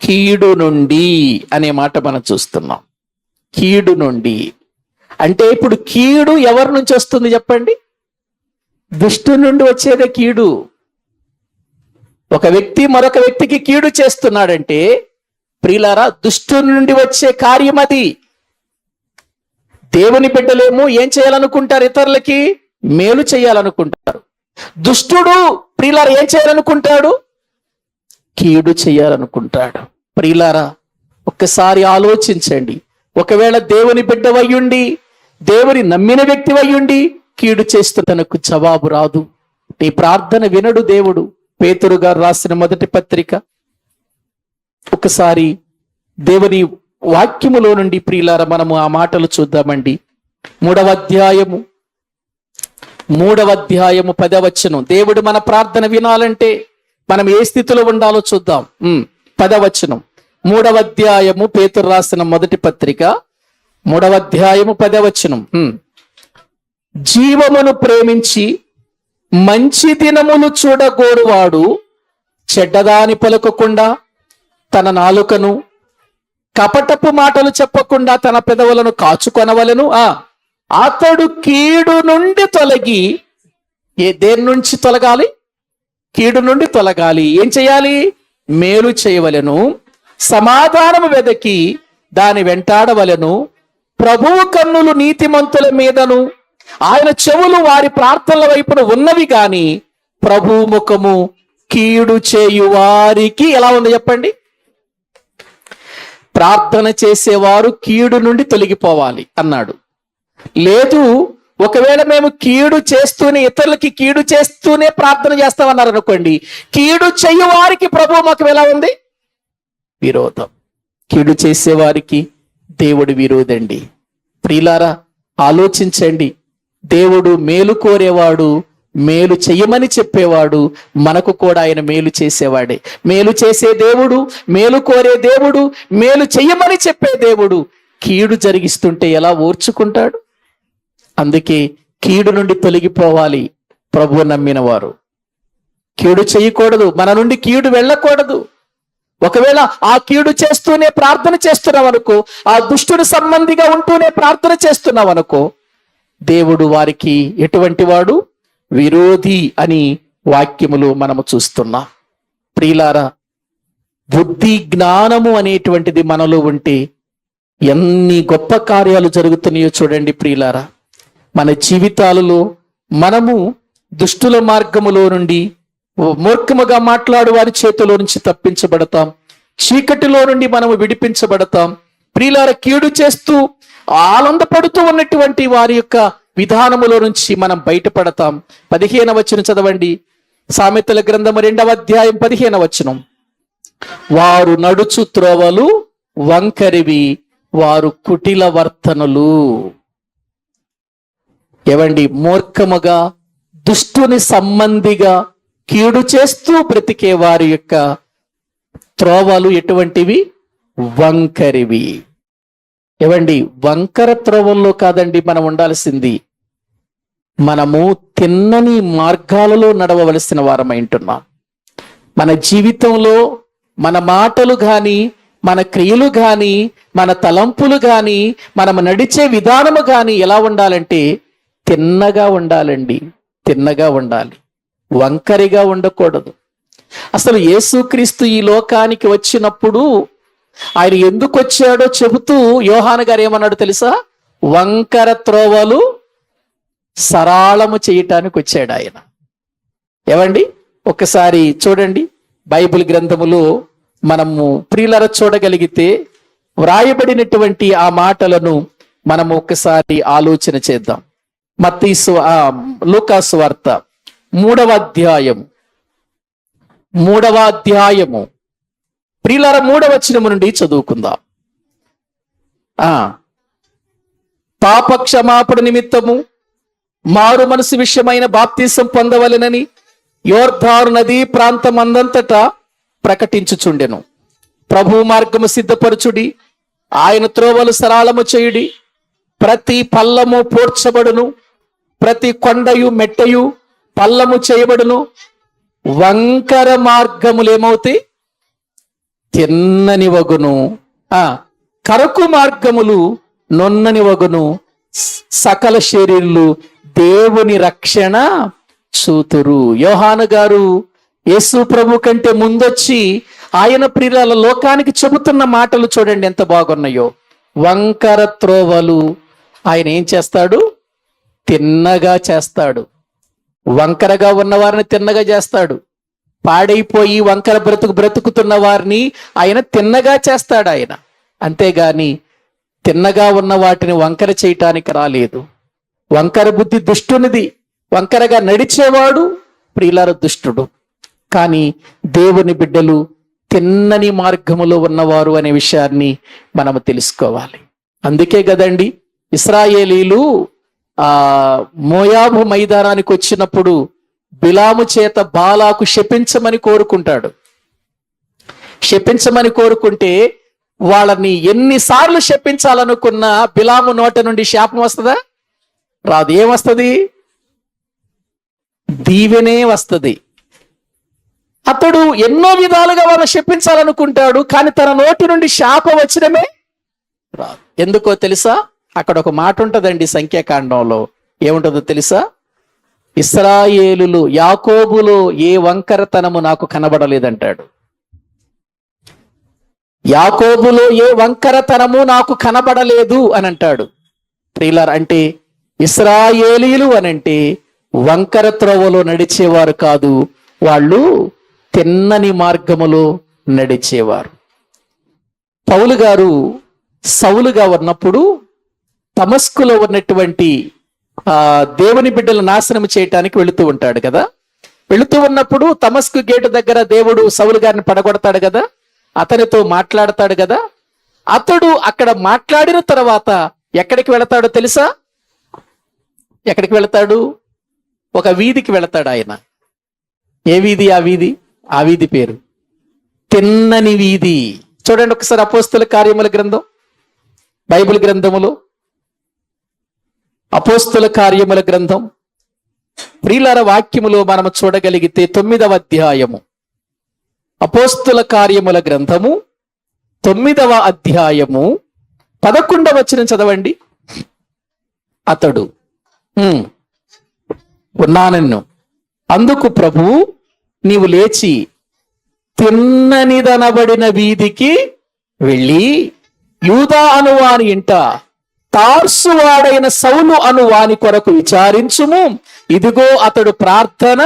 కీడు నుండి అనే మాట మనం చూస్తున్నాం. కీడు నుండి అంటే ఇప్పుడు కీడు ఎవరి నుంచి వస్తుంది చెప్పండి? దుష్టుని నుండి వచ్చేదే కీడు. ఒక వ్యక్తి మరొక వ్యక్తికి కీడు చేస్తున్నాడంటే ప్రియులారా, దుష్టుని నుండి వచ్చే కార్యం అది. దేవుని బిడ్డలేమో ఏం చేయాలనుకుంటారు? ఇతరులకి మేలు చేయాలనుకుంటారు. దుష్టుడు ప్రియులారా ఏం చేయాలనుకుంటాడు? కీడు చేయాలనుకుంటాడు. ప్రియులారా, ఒక్కసారి ఆలోచించండి. ఒకవేళ దేవుని బిడ్డవయ్యుండి, దేవుని నమ్మిన వ్యక్తివయ్యుండి కీడు చేస్తూ తనకు జవాబు రాదు. నీ ప్రార్థన వినడు దేవుడు. పేతురు గారు రాసిన మొదటి పత్రిక, ఒకసారి దేవుని వాక్యములో నుండి ప్రియులారా మనము ఆ మాటలు చూద్దామండి. 3వ అధ్యాయము 10వ వచనం. దేవుడు మన ప్రార్థన వినాలంటే మనం ఏ స్థితిలో ఉండాలో చూద్దాం. 10వ వచనం, 3వ అధ్యాయము పేతురు రాసిన మొదటి పత్రిక 3వ అధ్యాయము 10వ వచనం. జీవమును ప్రేమించి మంచి దినమును చూడగోరువాడు చెడ్డదాని పలుకకుండా తన నాలుకను, కపటపు మాటలు చెప్పకుండా తన పెదవులను కాచుకొనవలెను. అతడు కీడు నుండి తొలగి దేని నుంచి తొలగాలి? కీడు నుండి తొలగాలి. ఏం చేయాలి? మేలు చేయవలెను, సమాధానము వెదకి దాని వెంటాడవలెను. ప్రభువు కన్నులు నీతిమంతుల మీదను, ఆయన చెవులు వారి ప్రార్థనల వైపున ఉన్నవి గాని ప్రభువు ముఖము కీడు చేయువారికి ఎలా ఉంది చెప్పండి? ప్రార్థన చేసేవారు కీడు నుండి తొలగిపోవాలి అన్నాడు. లేదు, ఒకవేళ మేము కీడు చేస్తూనే, ఇతరులకి కీడు చేస్తూనే ప్రార్థన చేస్తామన్నారు అనుకోండి, కీడు చేయువారికి ప్రభు ముఖం ఎలా ఉంది? విరోధం. కీడు చేసేవారికి దేవుడు విరోధండి. ప్రియులారా, ఆలోచించండి. దేవుడు మేలు కోరేవాడు, మేలు చెయ్యమని చెప్పేవాడు. మనకు కూడా ఆయన మేలు చేసేవాడే. మేలు చేసే దేవుడు, మేలు కోరే దేవుడు, మేలు చెయ్యమని చెప్పే దేవుడు కీడు జరిగిస్తుంటే ఎలా ఓర్చుకుంటాడు? అందుకే కీడు నుండి తొలగిపోవాలి ప్రభువు నమ్మిన వారు. కీడు చేయకూడదు, మన నుండి కీడు వెళ్ళకూడదు. ఒకవేళ ఆ కీడు చేస్తూనే ప్రార్థన చేస్తున్నాం అనుకో, ఆ దుష్టుని సంబంధిగా ఉంటూనే ప్రార్థన చేస్తున్నాం అనుకో, దేవుడు వారికి ఎటువంటి వాడు? విరోధి అని వాక్యములు మనము చూస్తున్నాం. ప్రియులారా, బుద్ధి జ్ఞానము అనేటువంటిది మనలో ఉంటే ఎన్ని గొప్ప కార్యాలు జరుగుతున్నాయో చూడండి. ప్రియులారా, మన జీవితాలలో మనము దుష్టుల మార్గములో నుండి, మూర్ఖముగా మాట్లాడు వారి చేతిలో నుంచి తప్పించబడతాం. చీకటిలో నుండి మనము విడిపించబడతాం. ప్రియులారా, కీడు చేస్తూ ఆనందపడుతూ ఉన్నటువంటి వారి యొక్క విధానములో నుంచి మనం బయటపడతాం. 15వ వచనం చదవండి. సామెతల గ్రంథము 2వ అధ్యాయం 15వ వచనం. వారు నడుచు త్రోవలు వంకరివి, వారు కుటిల వర్తనులు. ఏవండి, మూర్ఖముగా దుష్టుని సంబంధిగా కీడు చేస్తూ బ్రతికే వారి యొక్క త్రోవలు ఎటువంటివి? వంకరివి. ఏవండి, వంకర త్రోవల్లో కాదండి మనం ఉండాల్సింది. మనము తిన్నని మార్గాలలో నడవవలసిన వారమై ఉంటున్నాం. మన జీవితంలో మన మాటలు గాని, మన క్రియలు గాని, మన తలంపులు గాని, మనము నడిచే విధానము గాని ఎలా ఉండాలంటే తిన్నగా ఉండాలండి. తిన్నగా ఉండాలి, వంకరిగా ఉండకూడదు. అసలు యేసుక్రీస్తు ఈ లోకానికి వచ్చినప్పుడు ఆయన ఎందుకు వచ్చాడో చెబుతూ యోహాను గారు ఏమన్నాడు తెలుసా? వంకర త్రోవలు సరళము చేయటానికి వచ్చాడు ఆయన. ఏమండి, ఒకసారి చూడండి బైబిల్ గ్రంథములో మనము ప్రియులర చూడగలిగితే వ్రాయబడినటువంటి ఆ మాటలను మనము ఒకసారి ఆలోచన చేద్దాం. లూకాసు వార్త 3వ అధ్యాయము ప్రియులారా 3వ వచనము నుండి చదువుకుందాం. పాప క్షమాపణ నిమిత్తము మారు మనసు విషయమైన బాప్తీసం పొందవలెనని యోర్దాను నదీ ప్రాంతం అందంతటా ప్రకటించుచుండెను. ప్రభు మార్గము సిద్ధపరచుడి, ఆయన త్రోవలు సరళము చేయుడి. ప్రతి పల్లము పూడ్చబడును, ప్రతి కొండయు మెట్టయు పల్లము చేయబడును. వంకర మార్గములు ఏమవుతాయి? తిన్నని వగును. కరకు మార్గములు నొన్నని వగును. సకల శరీరులు దేవుని రక్షణ చూతురు. యోహాను గారు యేసు ప్రభు కంటే ముందొచ్చి ఆయన ప్రియుల లోకానికి చెబుతున్న మాటలు చూడండి ఎంత బాగున్నాయో. వంకర త్రోవలు ఆయన ఏం చేస్తాడు? తిన్నగా చేస్తాడు. వంకరగా ఉన్న వారిని తిన్నగా చేస్తాడు. పాడైపోయి వంకర బ్రతుకుతున్న వారిని ఆయన తిన్నగా చేస్తాడు ఆయన. అంతేగాని తిన్నగా ఉన్న వాటిని వంకర చేయటానికి రాలేదు. వంకర బుద్ధి దుష్టునిది. వంకరగా నడిచేవాడు ప్రియులార దుష్టుడు. కానీ దేవుని బిడ్డలు తిన్నని మార్గములో ఉన్నవారు అనే విషయాన్ని మనము తెలుసుకోవాలి. అందుకే కదండి ఇశ్రాయేలీలు మోయాబు మైదానానికి వచ్చినప్పుడు బిలాము చేత బాలాకు శపించమని కోరుకుంటాడు. శపించమని కోరుకుంటే వాళ్ళని ఎన్నిసార్లు శపించాలనుకున్నా బిలాము నోట నుండి శాపం వస్తుందా? రాదు. ఏమొస్తుంది? దీవెనే వస్తుంది. అతడు ఎన్నో విధాలుగా వాళ్ళని శపించాలనుకుంటాడు, కానీ తన నోటి నుండి శాపం వచ్చినమే రాదు. ఎందుకో తెలుసా? అక్కడ ఒక మాట ఉంటుందండి సంఖ్యాకాండంలో. ఏముంటుందో తెలుసా? ఇశ్రాయేలులో యాకోబులో ఏ వంకరతనము నాకు కనబడలేదంటాడు. యాకోబులో ఏ వంకరతనము నాకు కనబడలేదు అని అంటాడు. ప్రియులారా, అంటే ఇశ్రాయేలీయులు అనంటే వంకర త్రోవలో నడిచేవారు కాదు, వాళ్ళు తిన్నని మార్గములో నడిచేవారు. పౌలు గారు సౌలుగా ఉన్నప్పుడు దమస్కులో ఉన్నటువంటి దేవుని బిడ్డలు నాశనం చేయటానికి వెళుతూ ఉంటాడు కదా. వెళుతూ ఉన్నప్పుడు దమస్కు గేటు దగ్గర దేవుడు సౌలు గారిని పడగొడతాడు కదా, అతనితో మాట్లాడతాడు కదా. అతడు అక్కడ మాట్లాడిన తర్వాత ఎక్కడికి వెళతాడో తెలుసా? ఎక్కడికి వెళతాడు? ఒక వీధికి వెళతాడు ఆయన. ఏ వీధి? ఆ వీధి పేరు తిన్నని వీధి. చూడండి ఒకసారి అపోస్తుల కార్యముల గ్రంథం, బైబిల్ గ్రంథములో అపోస్తుల కార్యముల గ్రంథం ప్రియులార వాక్యములో మనము చూడగలిగితే 9వ అధ్యాయము, అపోస్తుల కార్యముల గ్రంథము 9వ అధ్యాయము 11వ వచనం చదవండి. అతడు ఉన్నానన్ను, అందుకు ప్రభువు నీవు లేచి తిన్ననిదనబడిన వీధికి వెళ్ళి యూదా అనువాని ఇంట తార్సువాడైన సౌలు అనువాని కొరకు విచారించుము, ఇదిగో అతడు ప్రార్థన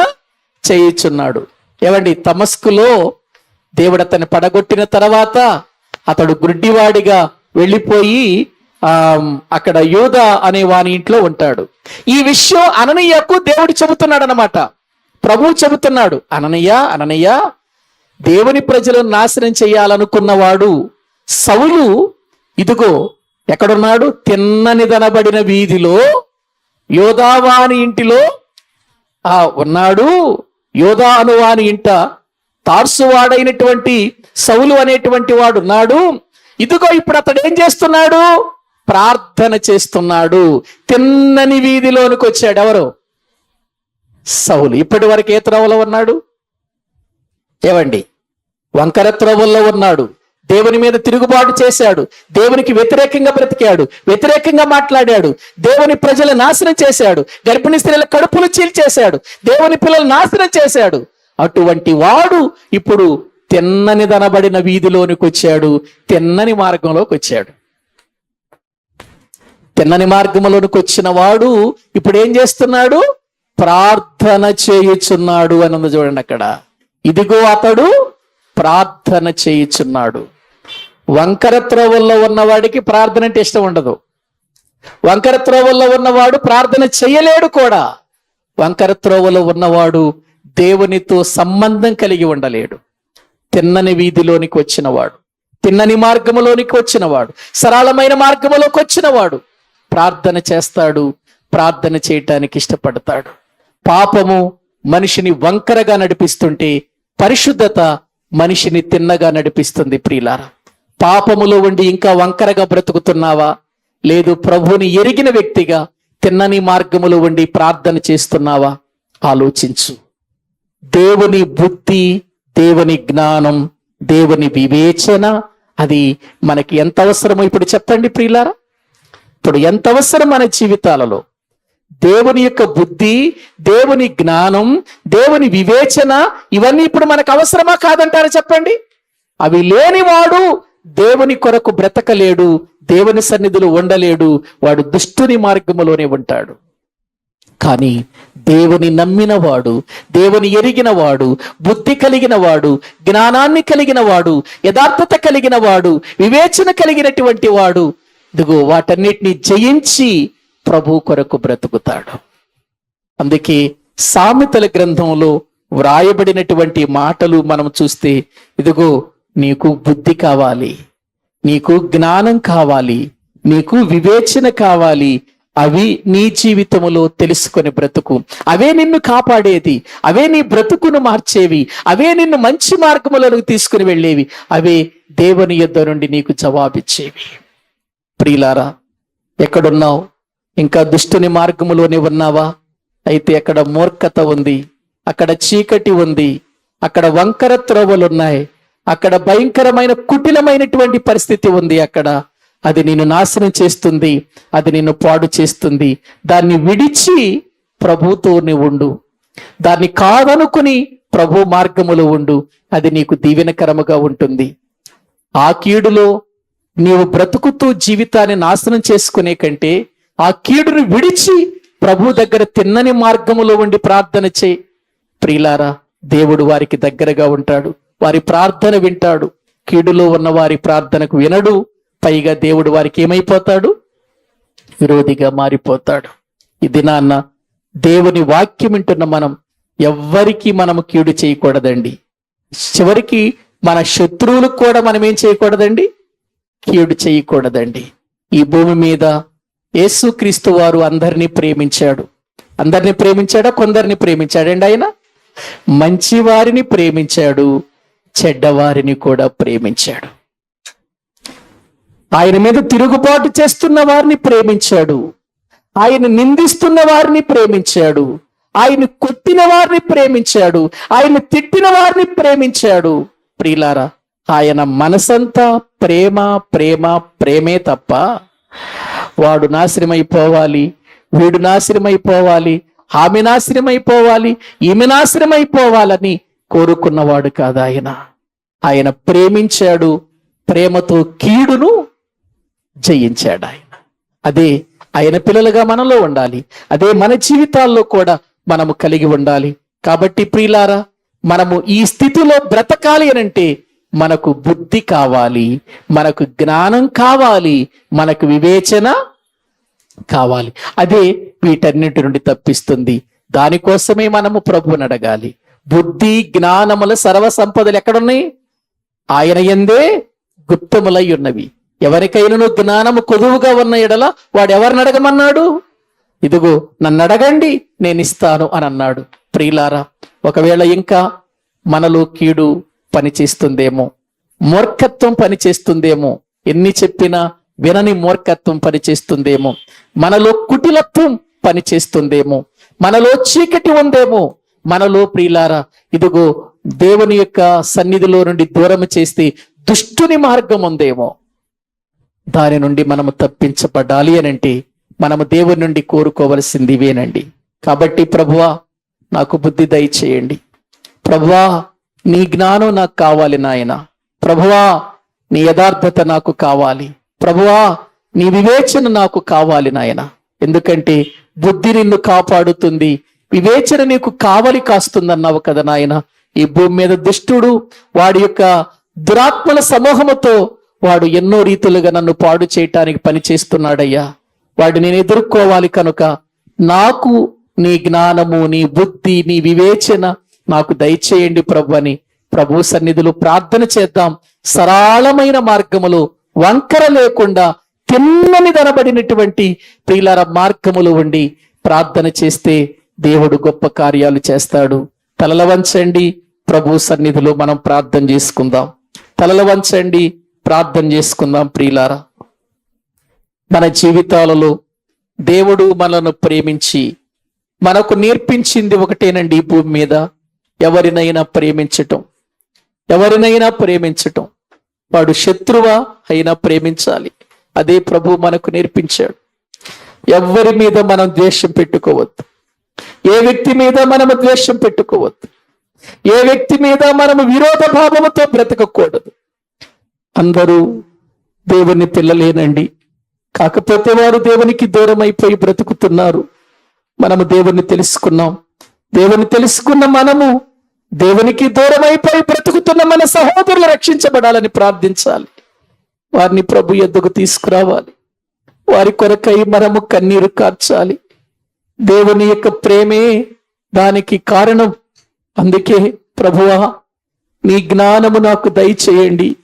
చేయుచున్నాడు. ఏమండి, దమస్కులో దేవుడు అతన్ని పడగొట్టిన తర్వాత అతడు గుడ్డివాడిగా వెళ్ళిపోయి అక్కడ యూదా అనే వాని ఇంట్లో ఉంటాడు. ఈ విషయం అననీయకు దేవుడు చెబుతున్నాడు అన్నమాట. ప్రభువు చెబుతున్నాడు, అననీయ దేవుని ప్రజలను నాశనం చేయాలనుకున్నవాడు సౌలు ఇదిగో ఎక్కడున్నాడు? తిన్ననిదనబడిన వీధిలో యోదావాని ఇంటిలో ఉన్నాడు. యోదా అనువాని ఇంట తార్సువాడైనటువంటి సౌలు అనేటువంటి వాడు ఉన్నాడు. ఇదిగో ఇప్పుడు అతడు ఏం చేస్తున్నాడు? ప్రార్థన చేస్తున్నాడు. తిన్నని వీధిలోనికి వచ్చాడు. ఎవరు? సౌలు. ఇప్పటి వరకు ఏ త్రోవలో ఉన్నాడు? ఏవండి, వంకర త్రోవల్లో ఉన్నాడు. దేవుని మీద తిరుగుబాటు చేశాడు, దేవునికి వ్యతిరేకంగా బ్రతికాడు, వ్యతిరేకంగా మాట్లాడాడు, దేవుని ప్రజలు నాశనం చేశాడు, గర్భిణీ స్త్రీల కడుపులు చీల్చేశాడు, దేవుని పిల్లలు నాశనం చేశాడు. అటువంటి వాడు ఇప్పుడు తిన్ననిదనబడిన వీధిలోనికి వచ్చాడు, తిన్నని మార్గంలోకి వచ్చాడు. తిన్నని మార్గంలోనికి వచ్చిన వాడు ఇప్పుడు ఏం చేస్తున్నాడు? ప్రార్థన చేయుచున్నాడు అని ఉంది చూడండి అక్కడ. ఇదిగో అతడు ప్రార్థన చేయుచున్నాడు. వంకర త్రోవల్లో ఉన్నవాడికి ప్రార్థన అంటే ఇష్టం ఉండదు. వంకర త్రోవల్లో ఉన్నవాడు ప్రార్థన చేయలేడు కూడా. వంకర త్రోవలో ఉన్నవాడు దేవునితో సంబంధం కలిగి ఉండలేడు. తిన్నని వీధిలోనికి వచ్చినవాడు, తిన్నని మార్గములోనికి వచ్చినవాడు, సరళమైన మార్గములోకి వచ్చినవాడు ప్రార్థన చేస్తాడు, ప్రార్థన చేయటానికి ఇష్టపడతాడు. పాపము మనిషిని వంకరగా నడిపిస్తుంటే పరిశుద్ధత మనిషిని తిన్నగా నడిపిస్తుంది. ప్రియులారా, పాపములో ఉండి ఇంకా వంకరగా బ్రతుకుతున్నావా? లేదు ప్రభువుని ఎరిగిన వ్యక్తిగా తిన్నని మార్గములో ఉండి ప్రార్థన చేస్తున్నావా? ఆలోచించు. దేవుని బుద్ధి, దేవుని జ్ఞానం, దేవుని వివేచన అది మనకి ఎంత అవసరమో ఇప్పుడు చెప్పండి ప్రియులారా. ఇప్పుడు ఎంత అవసరం మన జీవితాలలో? దేవుని యొక్క బుద్ధి, దేవుని జ్ఞానం, దేవుని వివేచన ఇవన్నీ ఇప్పుడు మనకు అవసరమా కాదంటారా చెప్పండి? అవి లేనివాడు దేవుని కొరకు బ్రతకలేడు, దేవుని సన్నిధిలో ఉండలేడు, వాడు దుష్టుని మార్గములోనే ఉంటాడు. కానీ దేవుని నమ్మిన వాడు, దేవుని ఎరిగిన వాడు, బుద్ధి కలిగిన వాడు, జ్ఞానాన్ని కలిగిన వాడు, యథార్థత కలిగిన వాడు, వివేచన కలిగినటువంటి వాడు ఇదిగో వాటన్నిటిని జయించి ప్రభు కొరకు బ్రతుకుతాడు. అందుకే సామెతల గ్రంథంలో వ్రాయబడినటువంటి మాటలు మనం చూస్తే ఇదిగో నీకు బుద్ధి కావాలి, నీకు జ్ఞానం కావాలి, నీకు వివేచన కావాలి, అవి నీ జీవితములో తెలుసుకొని బ్రతుకు. అవే నిన్ను కాపాడేది, అవే నీ బ్రతుకును మార్చేవి, అవే నిన్ను మంచి మార్గములకు తీసుకుని వెళ్ళేవి, అవే దేవుని యొద్ద నుండి నీకు జవాబిచ్చేవి. ప్రియులారా, ఎక్కడున్నావు? ఇంకా దుష్టుని మార్గములోనే ఉన్నావా? అయితే అక్కడ మూర్ఖత ఉంది, అక్కడ చీకటి ఉంది, అక్కడ వంకర త్రోవలున్నాయి, అక్కడ భయంకరమైన కుటిలమైనటువంటి పరిస్థితి ఉంది. అక్కడ అది నిన్ను నాశనం చేస్తుంది, అది నిన్ను పాడు చేస్తుంది. దాన్ని విడిచి ప్రభుతో నీవు ఉండు. దాన్ని కాదనుకుని ప్రభు మార్గములో ఉండు. అది నీకు దీవెనకరముగా ఉంటుంది. ఆ కీడులో నీవు బ్రతుకుతూ జీవితాన్ని నాశనం చేసుకునే కంటే ఆ కీడును విడిచి ప్రభు దగ్గర తిన్నని మార్గములో ఉండి ప్రార్థన చేయి. ప్రియులారా, దేవుడు వారికి దగ్గరగా ఉంటాడు. వారి ప్రార్థన వింటాడు. కీడులో ఉన్న వారి ప్రార్థనకు వినడు. పైగా దేవుడు వారికి ఏమైపోతాడు? విరోధిగా మారిపోతాడు. ఈ దినాన్న దేవుని వాక్యం వింటున్న మనం ఎవ్వరికి మనము కీడు చేయకూడదండి. చివరికి మన శత్రువులకు కూడా మనం ఏం చేయకూడదండి? కీడు చేయకూడదండి. ఈ భూమి మీద యేసుక్రీస్తు వారు అందరినీ ప్రేమించాడు. అందరినీ ప్రేమించాడా? కొందరిని ప్రేమించాడండి. ఆయన మంచి వారిని ప్రేమించాడు, చెడ్డవారిని కూడా ప్రేమించాడు. ఆయన మీద తిరుగుబాటు చేస్తున్న వారిని ప్రేమించాడు. ఆయన నిందిస్తున్న వారిని ప్రేమించాడు. ఆయన కొట్టిన వారిని ప్రేమించాడు. ఆయన తిట్టిన వారిని ప్రేమించాడు. ప్రియులారా, ఆయన మనసంతా ప్రేమ ప్రేమ ప్రేమే తప్ప వాడు నాశనమైపోవాలి, వీడు నాశనమైపోవాలి, ఆమె నాశనమైపోవాలి, ఈమె నాశనమైపోవాలని కోరుకున్నవాడు కాదు ఆయన. ఆయన ప్రేమించాడు. ప్రేమతో కీడును జయించాడు ఆయన. అదే ఆయన పిల్లలుగా మనలో ఉండాలి. అదే మన జీవితాల్లో కూడా మనము కలిగి ఉండాలి. కాబట్టి ప్రియులారా, మనము ఈ స్థితిలో బ్రతకాలి అనంటే మనకు బుద్ధి కావాలి, మనకు జ్ఞానం కావాలి, మనకు వివేచన కావాలి. అదే వీటన్నిటి నుండి తప్పిస్తుంది. దానికోసమే మనము ప్రభువుని అడగాలి. బుద్ధి జ్ఞానముల సర్వ సంపదలు ఎక్కడున్నాయి? ఆయన యందే గుప్తములై ఉన్నవి. ఎవరికైనా జ్ఞానము కొదువుగా ఉన్న ఎడల వాడు ఎవరిని అడగమన్నాడు? ఇదిగో నన్ను అడగండి, నేను ఇస్తాను అని అన్నాడు. ప్రియులారా, ఒకవేళ ఇంకా మనలో కీడు పనిచేస్తుందేమో, మూర్ఖత్వం పనిచేస్తుందేమో, ఎన్ని చెప్పినా వినని మూర్ఖత్వం పనిచేస్తుందేమో, మనలో కుటిలత్వం పనిచేస్తుందేమో, మనలో చీకటి ఉందేమో, మనలో ప్రియులారా ఇదిగో దేవుని యొక్క సన్నిధిలో నుండి దూరం చేస్తే దుష్టుని మార్గం ఉందేమో, దాని నుండి మనము తప్పించబడాలి అనంటే మనము దేవుని నుండి కోరుకోవలసింది ఇవేనండి. కాబట్టి ప్రభువా, నాకు బుద్ధి దయచేయండి. ప్రభువా, నీ జ్ఞానం నాకు కావాలి నాయన. ప్రభువా, నీ యథార్థత నాకు కావాలి. ప్రభువా, నీ వివేచన నాకు కావాలి నాయన. ఎందుకంటే బుద్ధి నిన్ను కాపాడుతుంది, వివేచన నీకు కావలి కాస్తుందన్నావు కదా నాయన. ఈ భూమి మీద దుష్టుడు వాడి యొక్క దురాత్మల సమూహముతో వాడు ఎన్నో రీతులుగా నన్ను పాడు చేయటానికి పనిచేస్తున్నాడయ్యా. వాడు నేను ఎదుర్కోవాలి కనుక నాకు నీ జ్ఞానము, నీ బుద్ధి, నీ వివేచన నాకు దయచేయండి ప్రభు అని ప్రభు సన్నిధిలో ప్రార్థన చేద్దాం. సరళమైన మార్గములో వంకర లేకుండా తిన్నని దనబడినటువంటి ప్రియులార మార్గములు ఉండి ప్రార్థన చేస్తే దేవుడు గొప్ప కార్యాలు చేస్తాడు. తలల వంచండి, ప్రభు సన్నిధిలో మనం ప్రార్థన చేసుకుందాం. తలల వంచండి, ప్రార్థన చేసుకుందాం. ప్రియులారా, మన జీవితాలలో దేవుడు మనను ప్రేమించి మనకు నేర్పించింది ఒకటేనండి. ఈ భూమి మీద ఎవరినైనా ప్రేమించటం, ఎవరినైనా ప్రేమించటం. వాడు శత్రువా అయినా ప్రేమించాలి. అదే ప్రభు మనకు నేర్పించాడు. ఎవరి మీద మనం ద్వేషం పెట్టుకోవద్దు. ఏ వ్యక్తి మీద మనము ద్వేషం పెట్టుకోవద్దు. ఏ వ్యక్తి మీద మనము విరోధ భావముతో బ్రతకకూడదు. అందరూ దేవుని పిల్లలేనండి. కాకపోతే వారు దేవునికి దూరం అయిపోయి బ్రతుకుతున్నారు. మనము దేవుని తెలుసుకున్నాం. దేవుని తెలుసుకున్న మనము దేవునికి దూరం అయిపోయి బ్రతుకుతున్న మన సహోదరులు రక్షించబడాలని ప్రార్థించాలి. వారిని ప్రభు యొద్దకు తీసుకురావాలి. వారి కొరకై మనము కన్నీరు కార్చాలి. దేవుని యొక్క ప్రేమే దానికి కారణం. అందుకే ప్రభువా, నీ జ్ఞానము నాకు దయచేయండి,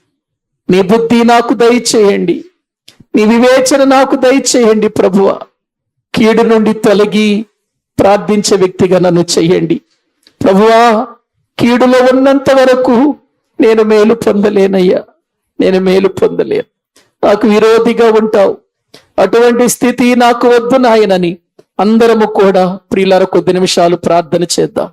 నీ బుద్ధి నాకు దయచేయండి, నీ వివేచన నాకు దయచేయండి. ప్రభువా, కీడు నుండి తొలగి ప్రార్థించే వ్యక్తిగా నన్ను చెయ్యండి. ప్రభువా, కీడులో ఉన్నంత వరకు నేను మేలు పొందలేనయ్యా, నేను మేలు పొందలేను. నాకు విరోధిగా ఉంటావు. అటువంటి స్థితి నాకు వద్దు నాయనని అందరము కూడా ప్రియులారా కొద్ది నిమిషాలు ప్రార్థన చేద్దాం.